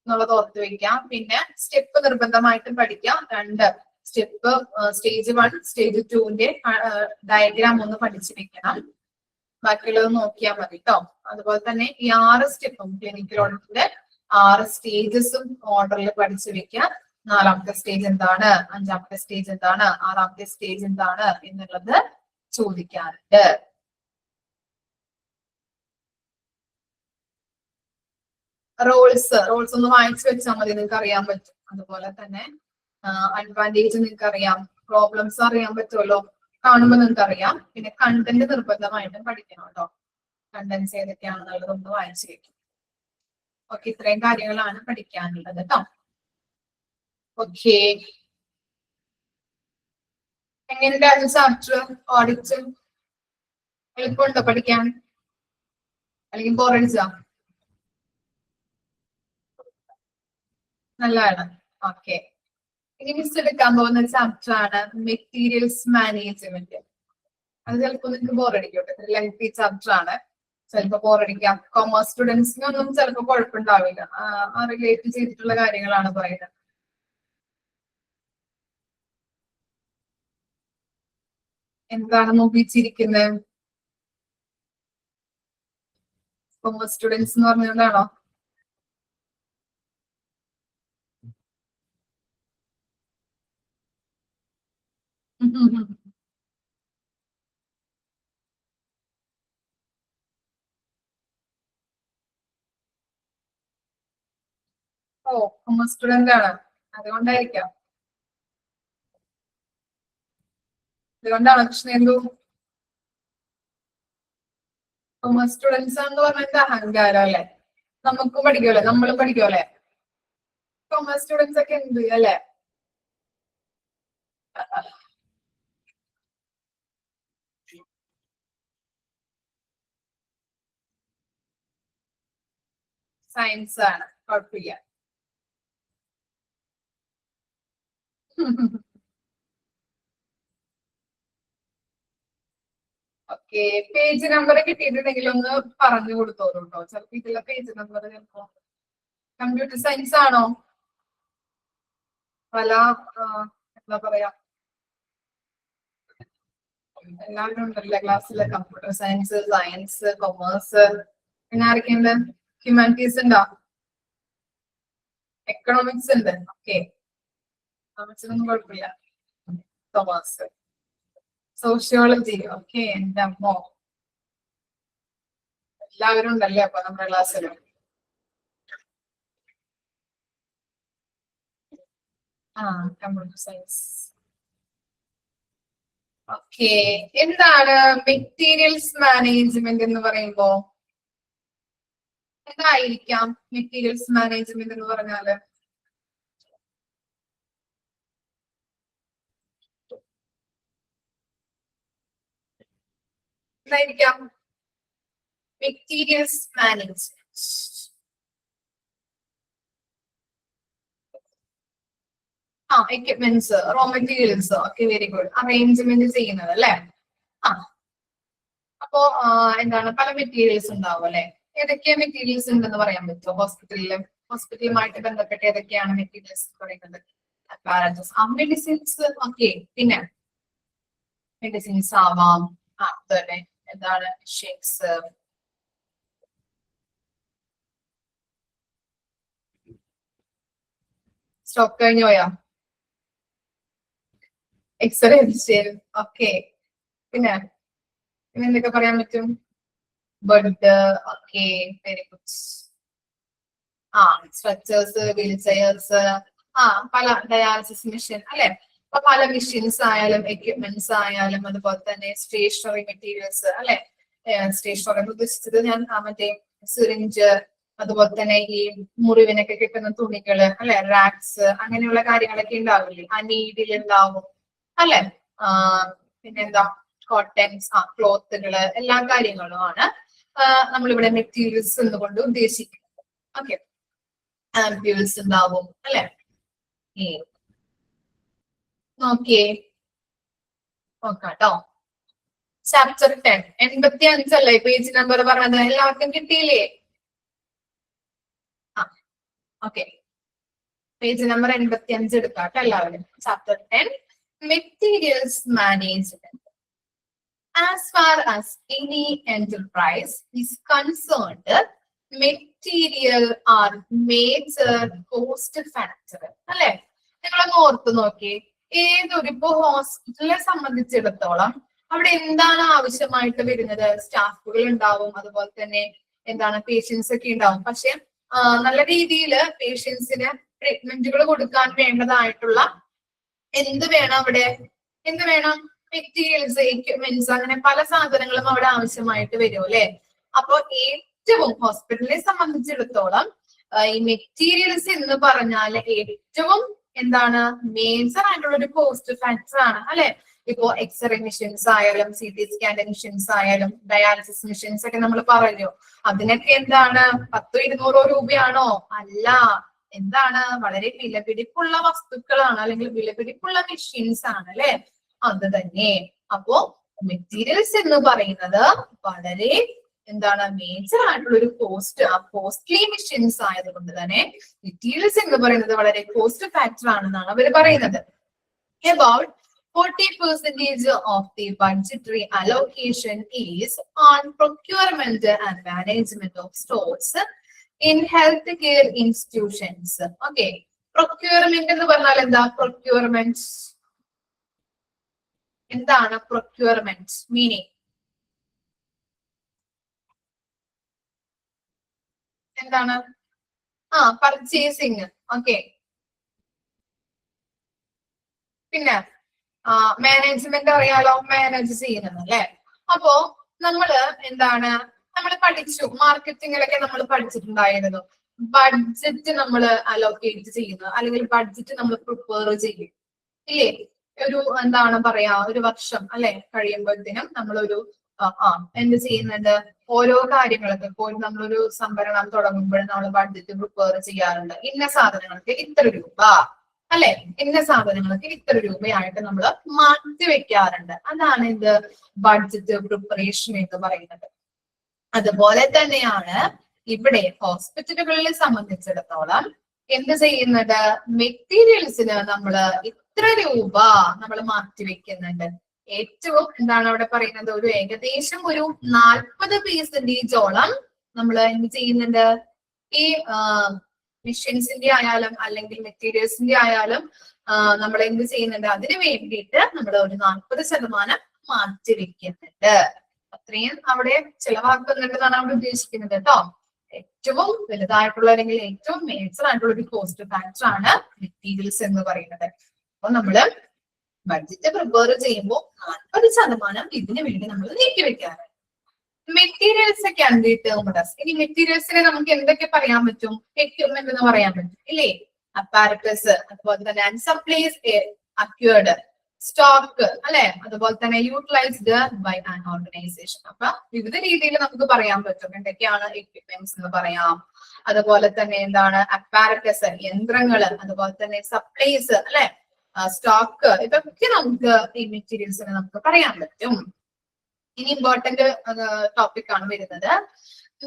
എന്നുള്ളത് ഓർത്ത് വെക്കാം. പിന്നെ സ്റ്റെപ്പ് നിർബന്ധമായിട്ടും പഠിക്കാം. 2 സ്റ്റെപ്പ്, സ്റ്റേജ് 1 സ്റ്റേജ് 2ന്റെ ഡയഗ്രാം ഒന്ന് പഠിച്ചു വെക്കണം. ബാക്കിയുള്ളത് നോക്കിയാൽ മതി കേട്ടോ. അതുപോലെ തന്നെ ഈ 6 സ്റ്റെപ്പും ക്ലിനിക്കൽ ഓഡിറ്റിന്റെ 6 സ്റ്റേജസും ഓർഡറിൽ പഠിച്ചു വെക്കാം. 4ാമത്തെ സ്റ്റേജ് എന്താണ്, 5ാമത്തെ സ്റ്റേജ് എന്താണ്, 6ാമത്തെ സ്റ്റേജ് എന്താണ് എന്നുള്ളത് ചോദിക്കാറുണ്ട്. റോൾസ് ഒന്ന് വായിച്ചു വെച്ചാൽ മതി, നിങ്ങൾക്ക് അറിയാൻ പറ്റും. അതുപോലെ തന്നെ അഡ്വാൻറ്റേജ് നിങ്ങൾക്ക് അറിയാം, പ്രോബ്ലംസ് അറിയാൻ പറ്റുമല്ലോ, കാണുമ്പോൾ നിങ്ങൾക്ക് അറിയാം. പിന്നെ കണ്ടന്റ് നിർബന്ധമായിട്ടും പഠിക്കണം കേട്ടോ. കണ്ടന്റ്സ് ഏതൊക്കെയാണെന്നുള്ളത് ഒന്ന് വായിച്ചു വെക്കും. ഓക്കെ, ഇത്രയും കാര്യങ്ങളാണ് പഠിക്കാനുള്ളത് കേട്ടോ. ഓക്കെ, എങ്ങനെയുണ്ടായിരുന്നു ചാപ്റ്റർ ഓഡിറ്റ്? എളുപ്പമുണ്ടോ പഠിക്കാൻ, അല്ലെങ്കിൽ ബോറടിച്ചാ? നല്ലതാണ്. ഓക്കെ, ഇനി മിസ് എടുക്കാൻ പോകുന്ന ചാപ്റ്റർ ആണ് മെറ്റീരിയൽസ് മാനേജ്മെന്റ്. അത് ചിലപ്പോൾ നിങ്ങൾക്ക് ബോറടിക്കട്ടെ, ലെങ്തി ചാപ്റ്റർ ആണ്, ചിലപ്പോൾ ബോറടിക്കാം. കൊമേഴ്സ് സ്റ്റുഡൻസിനൊന്നും ചിലപ്പോൾ കുഴപ്പമുണ്ടാവില്ല, റിലേറ്റ് ചെയ്തിട്ടുള്ള കാര്യങ്ങളാണ് പറയുന്നത്. എന്താണ് നോക്കിച്ചിരിക്കുന്നത്? കൊമേഴ്സ് സ്റ്റുഡൻസ് എന്ന് പറഞ്ഞതാണോ? ഓ, കൊമേഴ്സ് സ്റ്റുഡന്റ് ആണ്, അതുകൊണ്ടായിരിക്കാം. അതുകൊണ്ടാണ് കൃഷ്ണേന്ദു കൊമേഴ്സ് സ്റ്റുഡൻസ് ആണെന്ന് പറഞ്ഞിട്ട് അഹങ്കാരം അല്ലെ? നമുക്കും പഠിക്കുമല്ലേ, നമ്മളും പഠിക്കുമല്ലേ? കൊമേഴ്സ് സ്റ്റുഡൻസ് ഒക്കെ എന്ത് അല്ലെ? സയൻസ് ആണ്, കുഴപ്പമില്ല. ഓക്കെ, പേജ് നമ്പർ കിട്ടിയിട്ടുണ്ടെങ്കിൽ ഒന്ന് പറഞ്ഞു കൊടുത്തോളൂ കേട്ടോ. ചിലപ്പോ ഇതിലെ പേജ് നമ്പർ ചിലപ്പോ കമ്പ്യൂട്ടർ സയൻസ് ആണോ? പല എന്താ പറയാ, എല്ലാവരും ഉണ്ടല്ലേ ക്ലാസ്സിലെ? കമ്പ്യൂട്ടർ സയൻസ്, സയൻസ്, കൊമേഴ്സ്, പിന്നെ ആരൊക്കെയുണ്ട്? ഹ്യൂമാനിറ്റീസ് ഉണ്ടോ? എക്കണോമിക്സ് ഉണ്ട്. ഓക്കെ, എക്കണോമിക്സിനൊന്നും കുഴപ്പമില്ല. Commerce, sociology, okay. എന്റെ അമ്മോ, എല്ലാവരും ഉണ്ടല്ലേ അപ്പൊ നമ്മുടെ ക്ലാസ്സിൽ? Computer science. ഓക്കെ, എന്താണ് മെറ്റീരിയൽസ് മാനേജ്മെന്റ് എന്ന് പറയുമ്പോ? എന്തായിരിക്കാം മെറ്റീരിയൽസ് മാനേജ്മെന്റ് എന്ന് പറഞ്ഞാല്? എന്തായിരിക്കാം materials management? Equipments, raw materials, okay, very good. Arrangement ചെയ്യുന്നത് അല്ലെ? അപ്പോ എന്താണ്, പല മെറ്റീരിയൽസ് ഉണ്ടാവും അല്ലെ? ഏതൊക്കെയാ മെറ്റീരിയൽസ് ഉണ്ടെന്ന് പറയാൻ പറ്റുമോ? ഹോസ്പിറ്റലുമായിട്ട് ബന്ധപ്പെട്ട് ഏതൊക്കെയാണ് മെറ്റീരിയൽസ് പറയുന്നത്? Medicines, okay. പിന്നെ മെഡിസിൻസ് ആവാം. തന്നെ എന്താണ് ഷേക്സ്, സ്റ്റോക്ക് കഴിഞ്ഞു പോയാ? X ray machine, okay. പിന്നെ എന്തൊക്കെ പറയാൻ പറ്റും? Bed, okay, very good. Structures, wheel chairs, പല ഡയാലിസിസ് മെഷീൻ അല്ലെ. അപ്പൊ പല മെഷീൻസ് ആയാലും എക്യുപ്മെന്റ്സ് ആയാലും അതുപോലെ തന്നെ സ്റ്റേഷനറി മെറ്റീരിയൽസ് അല്ലെ. സ്റ്റേഷനറി ഉദ്ദേശിച്ചത് ഞാൻ മറ്റേ സിറിഞ്ച്, അതുപോലെ തന്നെ ഈ മുറിവിനൊക്കെ കിട്ടുന്ന തുണികള് അല്ലെ, റാക്സ്, അങ്ങനെയുള്ള കാര്യങ്ങളൊക്കെ ഉണ്ടാവില്ലേ, ആ നീഡിൽ ഉണ്ടാവും അല്ലെ. പിന്നെന്താ, കോട്ടൺസ്, ക്ലോത്തുകള്, എല്ലാ കാര്യങ്ങളുമാണ് നമ്മളിവിടെ മെറ്റീരിയൽസ് എന്നുകൊണ്ട് ഉദ്ദേശിക്കുന്നത്. ഓക്കെ, ആംപ്യൂൾസ് ഉണ്ടാവും അല്ലെ. നോക്കിയേ, നോക്കാട്ടോ. ചാപ്റ്റർ 10, 85 അല്ലേ പേജ് നമ്പർ പറഞ്ഞത്? എല്ലാവർക്കും കിട്ടിയില്ലേ? ഓക്കെ, പേജ് നമ്പർ 85 എടുക്കാട്ടോ എല്ലാവരും. Chapter 10, materials management. As far as any enterprise is concerned, material are major cost factor അല്ലെ. നിങ്ങളൊന്ന് ഓർത്ത് നോക്കിയേ, ഏതൊരു ഇപ്പൊ ഹോസ്പിറ്റലിനെ സംബന്ധിച്ചിടത്തോളം അവിടെ എന്താണ് ആവശ്യമായിട്ട് വരുന്നത്? സ്റ്റാഫുകൾ ഉണ്ടാവും, അതുപോലെ തന്നെ എന്താണ് പേഷ്യൻസ് ഒക്കെ ഉണ്ടാവും. പക്ഷെ നല്ല രീതിയിൽ പേഷ്യൻസിന് ട്രീറ്റ്മെന്റുകൾ കൊടുക്കാൻ വേണ്ടതായിട്ടുള്ള എന്ത് വേണം അവിടെ? എന്ത് വേണം? മെറ്റീരിയൽസ്, എക്യുപ്മെന്റ്സ്, അങ്ങനെ പല സാധനങ്ങളും അവിടെ ആവശ്യമായിട്ട് വരും അല്ലെ. അപ്പൊ ഏറ്റവും ഹോസ്പിറ്റലിനെ സംബന്ധിച്ചിടത്തോളം ഈ മെറ്റീരിയൽസ് എന്ന് പറഞ്ഞാൽ ഏറ്റവും എന്താണ് മേജർ ആയിട്ടുള്ള ഒരു കോസ്റ്റ് ഫാക്ടർ ആണ് അല്ലെ. ഇപ്പോ എക്സ്റേ മെഷീൻസ് ആയാലും CT സ്കാൻ മെഷീൻസ് ആയാലും ഡയാലിസിസ് മെഷീൻസ് ഒക്കെ നമ്മൾ പറഞ്ഞു, അതിനൊക്കെ എന്താണ് 100-200 രൂപയാണോ? അല്ല, എന്താണ്, വളരെ വിലപിടിപ്പുള്ള വസ്തുക്കളാണ് അല്ലെങ്കിൽ വിലപിടിപ്പുള്ള മെഷീൻസ് ആണ് അല്ലെ. അത് തന്നെ. അപ്പോ മെറ്റീരിയൽസ് എന്ന് പറയുന്നത് വളരെ എന്താണ് മേജർ ആയിട്ടുള്ള ഒരു കോസ്റ്റ്ലി മെഷീൻസ് ആയതുകൊണ്ട് തന്നെ മെറ്റീരിയൽസ് എന്ന് പറയുന്നത് വളരെ കോസ്റ്റ് ഫാക്ടർ ആണെന്നാണ് അവർ പറയുന്നത്. About 40% of the budgetary allocation is on procurement and management of stores in healthcare institutions. Okay, procurement എന്ന് പറഞ്ഞാൽ എന്താ? procurement എന്താണ്? procurement meaning എന്താണ്? പർച്ചേസിങ്. ഓക്കെ, പിന്നെ മാനേജ്മെന്റ് അറിയാലോ, മാനേജ് ചെയ്യുന്നത് അല്ലെ. അപ്പോ നമ്മള് എന്താണ്, നമ്മൾ പഠിച്ചു, മാർക്കറ്റിങ്ങിലൊക്കെ നമ്മൾ പഠിച്ചിട്ടുണ്ടായിരുന്നു. ബഡ്ജറ്റ് നമ്മൾ അലോക്കേറ്റ് ചെയ്യുന്നത് അല്ലെങ്കിൽ ബഡ്ജറ്റ് നമ്മൾ പ്രിപ്പയർ ചെയ്യും ഇല്ലേ. ഒരു എന്താണ് പറയാ, ഒരു വർഷം അല്ലെ കഴിയുമ്പോഴത്തേനും നമ്മളൊരു എന്ത് ചെയ്യുന്നുണ്ട്, ഓരോ കാര്യങ്ങളൊക്കെ. ഇപ്പോൾ നമ്മളൊരു സംഭരണം തുടങ്ങുമ്പോഴും നമ്മൾ ബഡ്ജറ്റ് പ്രിപ്പയർ ചെയ്യാറുണ്ട്. ഇന്ന സാധനങ്ങൾക്ക് ഇത്ര രൂപ അല്ലെ, ഇന്ന സാധനങ്ങൾക്ക് ഇത്ര രൂപയായിട്ട് നമ്മൾ മാറ്റി വെക്കാറുണ്ട്. അതാണ് ഇത് ബഡ്ജറ്റ് പ്രിപ്പറേഷൻ എന്ന് പറയുന്നത്. അതുപോലെ തന്നെയാണ് ഇവിടെ ഹോസ്പിറ്റലുകളെ സംബന്ധിച്ചിടത്തോളം എന്ത് ചെയ്യുന്നത്? മെറ്റീരിയൽസിന് നമ്മൾ ഇത്ര രൂപ നമ്മൾ മാറ്റി വെക്കുന്നുണ്ട്. ഏറ്റവും എന്താണ് അവിടെ പറയുന്നത്, ഒരു ഏകദേശം ഒരു 40% നമ്മൾ എന്ത് ചെയ്യുന്നുണ്ട്? ഈ മെഷീൻസിന്റെ ആയാലും അല്ലെങ്കിൽ മെറ്റീരിയൽസിന്റെ ആയാലും നമ്മൾ എന്ത് ചെയ്യുന്നുണ്ട്? അതിന് വേണ്ടിയിട്ട് നമ്മൾ ഒരു 40% മാറ്റി വെക്കുന്നുണ്ട്. അത്രയും അവിടെ ചിലവാക്കുന്നുണ്ടെന്നാണ് അവിടെ ഉദ്ദേശിക്കുന്നത് കേട്ടോ. ഏറ്റവും വലുതായിട്ടുള്ള അല്ലെങ്കിൽ ഏറ്റവും മേജർ ആയിട്ടുള്ള ഒരു കോസ്റ്റ് ഫാക്ടർ ആണ് മെറ്റീരിയൽസ് എന്ന് പറയുന്നത്. അപ്പൊ നമ്മള് ബഡ്ജറ്റ് പ്രിപ്പയർ ചെയ്യുമ്പോൾ 40% ഇതിനു വേണ്ടി നമ്മൾ നീക്കി വെക്കാറുണ്ട്. Materials can be termed as. ഇനി മെറ്റീരിയൽസിനെ നമുക്ക് എന്തൊക്കെ പറയാൻ പറ്റും? എക്യുപ്മെന്റ് എന്ന് പറയാൻ പറ്റും ഇല്ലേ. അപ്പാരറ്റസ്, അതുപോലെ തന്നെ സപ്ലൈസ് അക്വേർഡ്, സ്റ്റോക്ക് അല്ലെ, അതുപോലെ തന്നെ യൂട്ടിലൈസ്ഡ് ബൈ ആൻ ഓർഗനൈസേഷൻ. അപ്പൊ വിവിധ രീതിയിൽ നമുക്ക് പറയാൻ പറ്റും. എന്തൊക്കെയാണ് എക്യുപ്മെന്റ്സ് എന്ന് പറയാം, അതുപോലെ തന്നെ എന്താണ് അപ്പാരറ്റസ്, യന്ത്രങ്ങള്, അതുപോലെ തന്നെ സപ്ലൈസ് അല്ലെ, സ്റ്റോക്ക്, ഇതൊക്കെ നമുക്ക് ഈ മെറ്റീരിയൽസിനെ നമുക്ക് പറയാൻ പറ്റും. ഇനി ഇമ്പോർട്ടന്റ് ടോപ്പിക് ആണ് വരുന്നത്.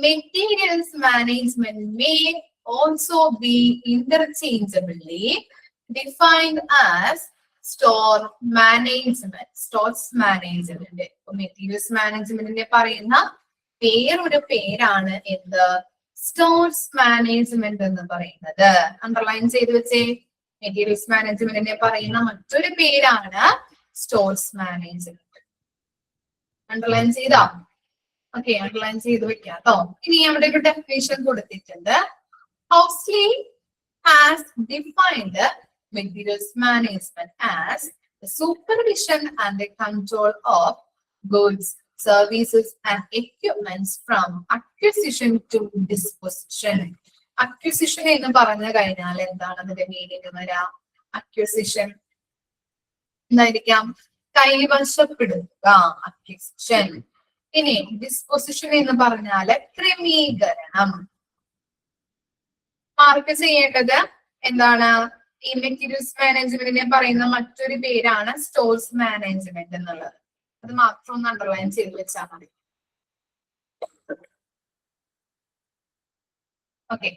Materials management may also be interchangeably defined as store management. Stores management, materials മാനേജ്മെന്റിനെ പറയുന്ന വേറൊരു പേരാണ് എന്ത്? സ്റ്റോർസ് മാനേജ്മെന്റ് എന്ന് പറയുന്നത്. അണ്ടർലൈൻ ചെയ്ത് വെച്ചേ. മെറ്റീരിയൽസ് മാനേജ്മെന്റിനെ പറയുന്ന മറ്റൊരു പേരാണ് സ്റ്റോർസ് മാനേജ്മെന്റ്. അണ്ടർലൈൻ ചെയ്താ? ഓക്കെ, അണ്ടർലൈൻ ചെയ്ത് വെക്കാം കേട്ടോ. ഇനി അവിടെ ഒരു ഡെഫിനേഷൻ കൊടുത്തിട്ടുണ്ട്. ഹൗസ്ലി has defined materials management as the supervision and the control of goods, services and equipments from acquisition to disposition. Acquisition എന്ന് പറഞ്ഞു കഴിഞ്ഞാൽ എന്താണ് അതിന്റെ മീനിങ് വരാ? അക്വിസിഷൻ എന്തായിരിക്കാം? കൈവശപ്പെടുത്തുക, അക്വിസിഷൻ. ഇനി ഡിസ്പൊസിഷൻ എന്ന് പറഞ്ഞാല് ക്രമീകരണം. മാർക്ക് ചെയ്യേണ്ടത് എന്താണ്? ഈ മെറ്റീരിയൽസ് മാനേജ്മെന്റിനെ പറയുന്ന മറ്റൊരു പേരാണ് സ്റ്റോർസ് മാനേജ്മെന്റ് എന്നുള്ളത്. അത് മാത്രം ഒന്ന് അണ്ടർലൈൻ ചെയ്ത് വെച്ചാൽ മതി. ഓക്കെ,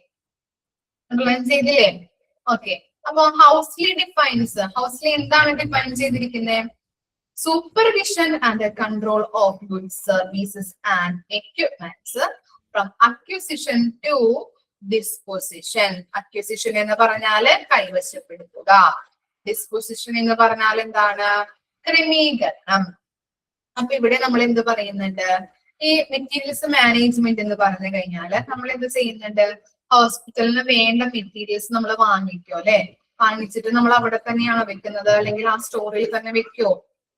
അണ്ടർലൈൻ ചെയ്തില്ലേ? ഓക്കെ, അപ്പൊ ഹൗസ്ലി ഡിഫൈൻസ്, ഹൗസ്ലി എന്താണ് ഡിഫൈൻ ചെയ്തിരിക്കുന്നത്? Supervision and control of goods, services and equipments from acquisition to disposition. Acquisition എന്ന് പറഞ്ഞാല് കൈവശപ്പെടുത്തുക, ഡിസ്പൊസിഷൻ എന്ന് പറഞ്ഞാൽ എന്താണ്? ക്രമീകരണം. അപ്പൊ ഇവിടെ നമ്മൾ എന്ത് പറയുന്നുണ്ട്? ഈ മെറ്റീരിയൽസ് മാനേജ്മെന്റ് എന്ന് പറഞ്ഞു കഴിഞ്ഞാല് നമ്മൾ എന്ത് ചെയ്യുന്നുണ്ട്? ഹോസ്പിറ്റലിന് വേണ്ട മെറ്റീരിയൽസ് നമ്മൾ വാങ്ങിക്കോ അല്ലെ? വാങ്ങിച്ചിട്ട് നമ്മൾ അവിടെ തന്നെയാണോ വെക്കുന്നത്, അല്ലെങ്കിൽ ആ സ്റ്റോറിൽ തന്നെ വെക്കോ?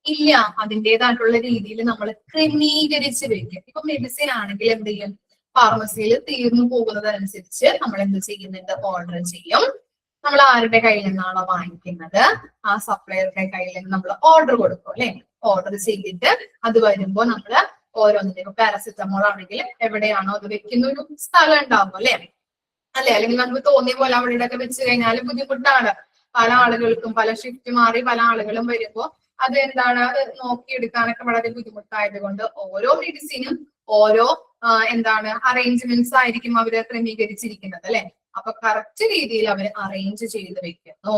ഇല്ല, അതിൻ്റെതായിട്ടുള്ള രീതിയിൽ നമ്മൾ ക്രമീകരിച്ച് വെക്കും. ഇപ്പൊ മെഡിസിൻ ആണെങ്കിൽ എന്ത് ചെയ്യും? ഫാർമസിയിൽ തീർന്നു പോകുന്നതനുസരിച്ച് നമ്മൾ എന്ത് ചെയ്യുന്നുണ്ട്? ഓർഡർ ചെയ്യും. നമ്മൾ ആരുടെ കയ്യിൽ നിന്നാണോ വാങ്ങിക്കുന്നത് ആ സപ്ലയറുടെ കയ്യിൽ നിന്ന് നമ്മൾ ഓർഡർ കൊടുക്കും അല്ലെ? ഓർഡർ ചെയ്തിട്ട് അത് വരുമ്പോ നമ്മള് ഓരോന്നിനും, പാരസെറ്റമോൾ ആണെങ്കിൽ എവിടെയാണോ അത് വെക്കുന്ന ഒരു സ്ഥലം ഉണ്ടാവും അല്ലെ? അല്ലെങ്കിൽ നമുക്ക് തോന്നിയ പോലെ അവിടെയൊക്കെ വെച്ച് കഴിഞ്ഞാൽ ബുദ്ധിമുട്ടാണ്. പല ആളുകൾക്കും പല ഷിഫ്റ്റ് മാറി പല ആളുകളും വരുമ്പോ അത് എന്താണ് നോക്കിയെടുക്കാനൊക്കെ വളരെ ബുദ്ധിമുട്ടായത് കൊണ്ട് ഓരോ മെഡിസിനും ഓരോ എന്താണ് അറേഞ്ച്മെന്റ്സ് ആയിരിക്കും അവര് ക്രമീകരിച്ചിരിക്കുന്നത് അല്ലെ? അപ്പൊ കറക്റ്റ് രീതിയിൽ അവർ അറേഞ്ച് ചെയ്ത് വെക്കുന്നു.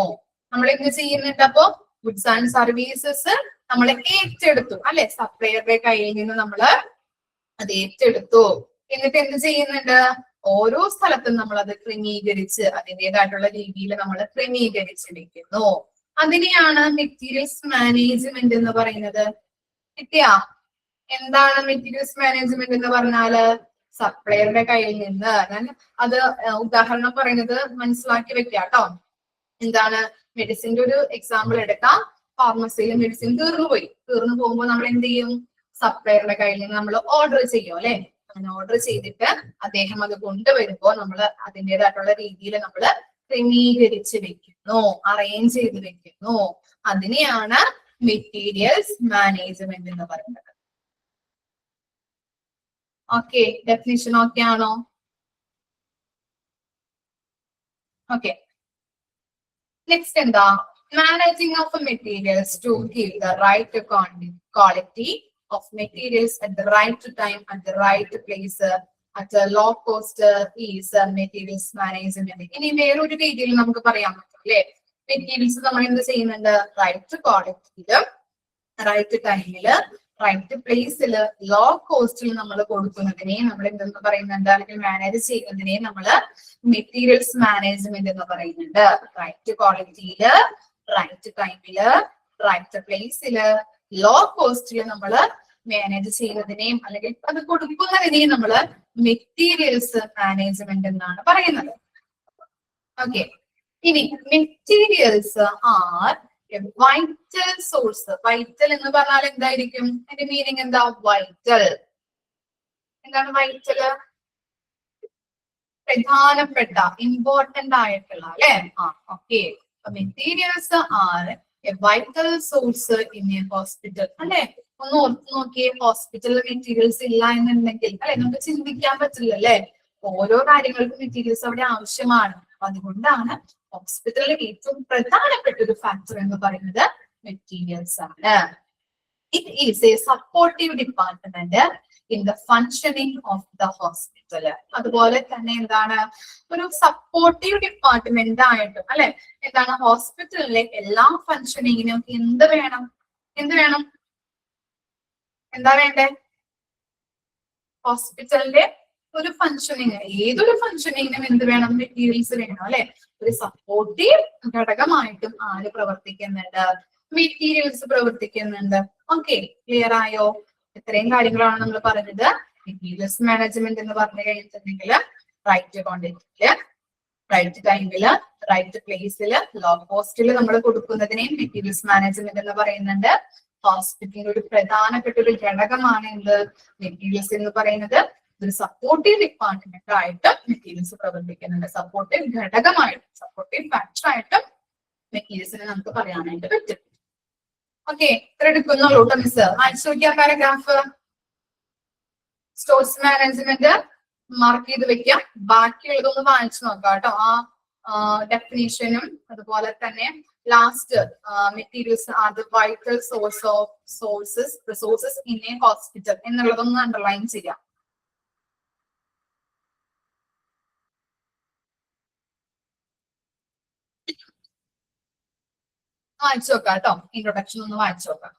നമ്മൾ എന്ത് ചെയ്യുന്നുണ്ട്? അപ്പോ ഗുഡ്സ് ആൻഡ് സർവീസസ് നമ്മൾ ഏറ്റെടുത്തു അല്ലെ? സപ്ലയറുടെ കയ്യിൽ നിന്ന് നമ്മൾ അത് ഏറ്റെടുത്തു. എന്നിട്ട് എന്ത് ചെയ്യുന്നുണ്ട്? ഓരോ സ്ഥലത്തും നമ്മൾ അത് ക്രമീകരിച്ച് അതിൻ്റെതായിട്ടുള്ള രീതിയിൽ നമ്മൾ ക്രമീകരിച്ച് വെക്കുന്നു. അതിനെയാണ് മെറ്റീരിയൽസ് മാനേജ്മെന്റ് എന്ന് പറയുന്നത്. കിട്ടിയാ? എന്താണ് മെറ്റീരിയൽസ് മാനേജ്മെന്റ് എന്ന് പറഞ്ഞാല്? സപ്ലയറുടെ കയ്യിൽ നിന്ന്, ഞാൻ അത് ഉദാഹരണം പറയുന്നത് മനസ്സിലാക്കി വെക്കാം കേട്ടോ. എന്താണ്? മെഡിസിന്റെ ഒരു എക്സാമ്പിൾ എടുക്കാം. ഫാർമസിയിൽ മെഡിസിൻ തീർന്നു പോകുമ്പോൾ നമ്മൾ എന്ത് ചെയ്യും? സപ്ലയറുടെ കയ്യിൽ നിന്ന് നമ്മൾ ഓർഡർ ചെയ്യും അല്ലെ? അങ്ങനെ ഓർഡർ ചെയ്തിട്ട് അദ്ദേഹം അത് കൊണ്ടുവരുമ്പോ നമ്മൾ അതിൻ്റെതായിട്ടുള്ള രീതിയിൽ നമ്മൾ ക്രമീകരിച്ച് വെക്കുന്നു, അറേഞ്ച് ചെയ്ത് വെക്കുന്നു. അതിനെയാണ് മെറ്റീരിയൽസ് മാനേജ്മെന്റ് എന്ന് പറയുന്നത്. ഓക്കെ, ഡെഫിനിഷൻ ഓക്കെ ആണോ? ഓക്കെ, നെക്സ്റ്റ് എന്താ? Managing of materials to give the right quality of materials at the right time at the right place at a low cost is materials management. ഇനി വേറൊരു രീതിയിൽ നമുക്ക് പറയാൻ പറ്റും അല്ലെ? മെറ്റീരിയൽസ് നമ്മൾ എന്ത് ചെയ്യുന്നുണ്ട്? റൈറ്റ് ക്വാളിറ്റിയില്, റൈറ്റ് ടൈമില്, റൈറ്റ് പ്ലേസില്, ലോ കോസ്റ്റിൽ നമ്മൾ കൊടുക്കുന്നതിനെ നമ്മൾ എന്തെന്ന് പറയുന്നുണ്ട്? അല്ലെങ്കിൽ മാനേജ് ചെയ്യുന്നതിനെ നമ്മൾ മെറ്റീരിയൽസ് മാനേജ്മെന്റ് എന്ന് പറയുന്നുണ്ട്. റൈറ്റ് ക്വാളിറ്റിയില്, റൈറ്റ് ടൈമില്, റൈറ്റ് പ്ലേസില്, ലോ കോസ്റ്റിൽ നമ്മൾ മാനേജ് ചെയ്യുന്നതിനെയും അല്ലെങ്കിൽ അത് കൊടുക്കുന്നതിനെയും നമ്മൾ മെറ്റീരിയൽസ് മാനേജ്മെന്റ് എന്നാണ് പറയുന്നത്. ഓക്കെ, ഇനി materials are A vital source. Vital എന്ന് പറഞ്ഞാൽ എന്തായിരിക്കും? അതിന്റെ മീനിങ് എന്താ? വൈറ്റൽ എന്താണ്? വൈറ്റല് പ്രധാനപ്പെട്ട, ഇമ്പോർട്ടന്റ് ആയിട്ടുള്ള അല്ലെ? Okay, materials are A vital source in a hospital അല്ലെ? ഒന്ന് ഓർത്ത് നോക്കിയേ, ഹോസ്പിറ്റലിൽ മെറ്റീരിയൽസ് ഇല്ല എന്നുണ്ടെങ്കിൽ അല്ലെ നമുക്ക് ചിന്തിക്കാൻ പറ്റില്ല അല്ലെ? ഓരോ കാര്യങ്ങൾക്കും മെറ്റീരിയൽസ് അവിടെ ആവശ്യമാണ്. അപ്പൊ അതുകൊണ്ടാണ് ഹോസ്പിറ്റലിൽ ഏറ്റവും പ്രധാനപ്പെട്ട ഒരു ഫാക്ടർ എന്ന് പറയുന്നത് മെറ്റീരിയൽസ് ആണ്. It is A supportive department in the functioning of the hospital. അതുപോലെ തന്നെ എന്താണ്? ഒരു സപ്പോർട്ടീവ് ഡിപ്പാർട്ട്മെന്റ് ആയിട്ടും അല്ലെ? എന്താണ്? ഹോസ്പിറ്റലിലെ എല്ലാ ഫങ്ഷനിങ്ങിനും എന്ത് വേണം? എന്താ വേണ്ടേ? ഹോസ്പിറ്റലിന്റെ ഒരു ഫംഗ്ഷനിങ്, ഏതൊരു ഫംഗ്ഷനിങ്ങിനും എന്ത് വേണം? മെറ്റീരിയൽസ് വേണം അല്ലെ? ഒരു സപ്പോർട്ടീവ് ഘടകമായിട്ടും ആര് പ്രവർത്തിക്കുന്നുണ്ട്? മെറ്റീരിയൽസ് പ്രവർത്തിക്കുന്നുണ്ട്. ഓക്കെ, ക്ലിയർ ആയോ? ഇത്രയും കാര്യങ്ങളാണ് നമ്മൾ പറഞ്ഞത്. മെറ്റീരിയൽസ് മാനേജ്മെന്റ് എന്ന് പറഞ്ഞു കഴിഞ്ഞിട്ടുണ്ടെങ്കിൽ റൈറ്റ് ക്വാണ്ടിറ്റിയില്, റൈറ്റ് ടൈമില്, റൈറ്റ് പ്ലേസില്, ലോ കോസ്റ്റില് നമ്മൾ കൊടുക്കുന്നതിനെയും മെറ്റീരിയൽസ് മാനേജ്മെന്റ് എന്ന് പറയുന്നുണ്ട്. ഹോസ്പിറ്റലിന്റെ ഒരു പ്രധാനപ്പെട്ട ഒരു ഘടകമാണ് എന്ത്? മെറ്റീരിയൽസ് എന്ന് പറയുന്നത്. ഒരു സപ്പോർട്ടീവ് ഡിപ്പാർട്ട്മെന്റ് ആയിട്ട് മെറ്റീരിയൽസ് പ്രവർത്തിക്കുന്നുണ്ട്. സപ്പോർട്ടീവ് ഘടകമായിട്ട്, സപ്പോർട്ടീവ് ഫാക്ടർ ആയിട്ട് മെറ്റീരിയൽസിനെ നമുക്ക് പറയാനായിട്ട് പറ്റും. ഓക്കെ, ഇത്ര എടുക്കുന്നുള്ളൂ കേട്ടോ മിസ്. വായിച്ചു നോക്കിയാൽ പാരഗ്രാഫ്. സ്റ്റോഴ്സ് മാനേജ്മെന്റ് മാർക്ക് ചെയ്ത് വെക്കാം. ബാക്കിയുള്ളതൊന്ന് വായിച്ചു നോക്കാം കേട്ടോ. ആ ഡെഫിനേഷനും അതുപോലെ തന്നെ last materials are the vital source of resources in a hospital എന്നുള്ളതൊന്ന് അണ്ടർലൈൻ ചെയ്യാം. വായിച്ചു നോക്കാം കേട്ടോ. ഇൻട്രൊഡക്ഷൻ ഒന്ന് വായിച്ചു നോക്കാം.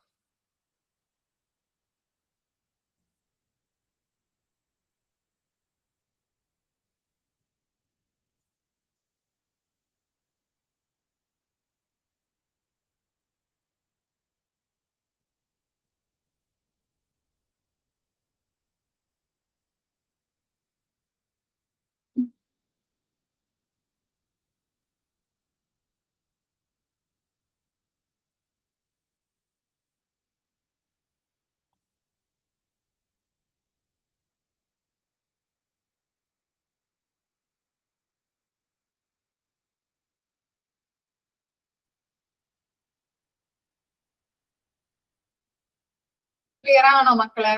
ക്ലിയർ ആണോ മക്കളെ?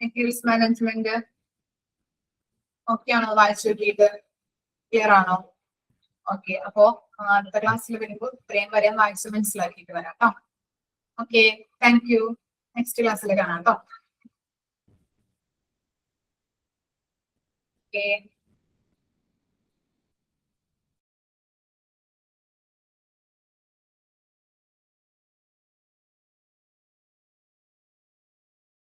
മെറ്റീരിയൽസ് മാനേജ്മെന്റ് ഓക്കെ ആണോ? വായിച്ചു നോക്കിയിട്ട് ക്ലിയർ ആണോ? ഓക്കെ, അപ്പോ അടുത്ത ക്ലാസ്സിൽ വരുമ്പോൾ ഇത്രയും വരെ വായിച്ച് മനസ്സിലാക്കിയിട്ട് വരാം കേട്ടോ. Okay, thank you. നെക്സ്റ്റ് ക്ലാസ്സിൽ കാണാം കേട്ടോ. ഓക്കെ.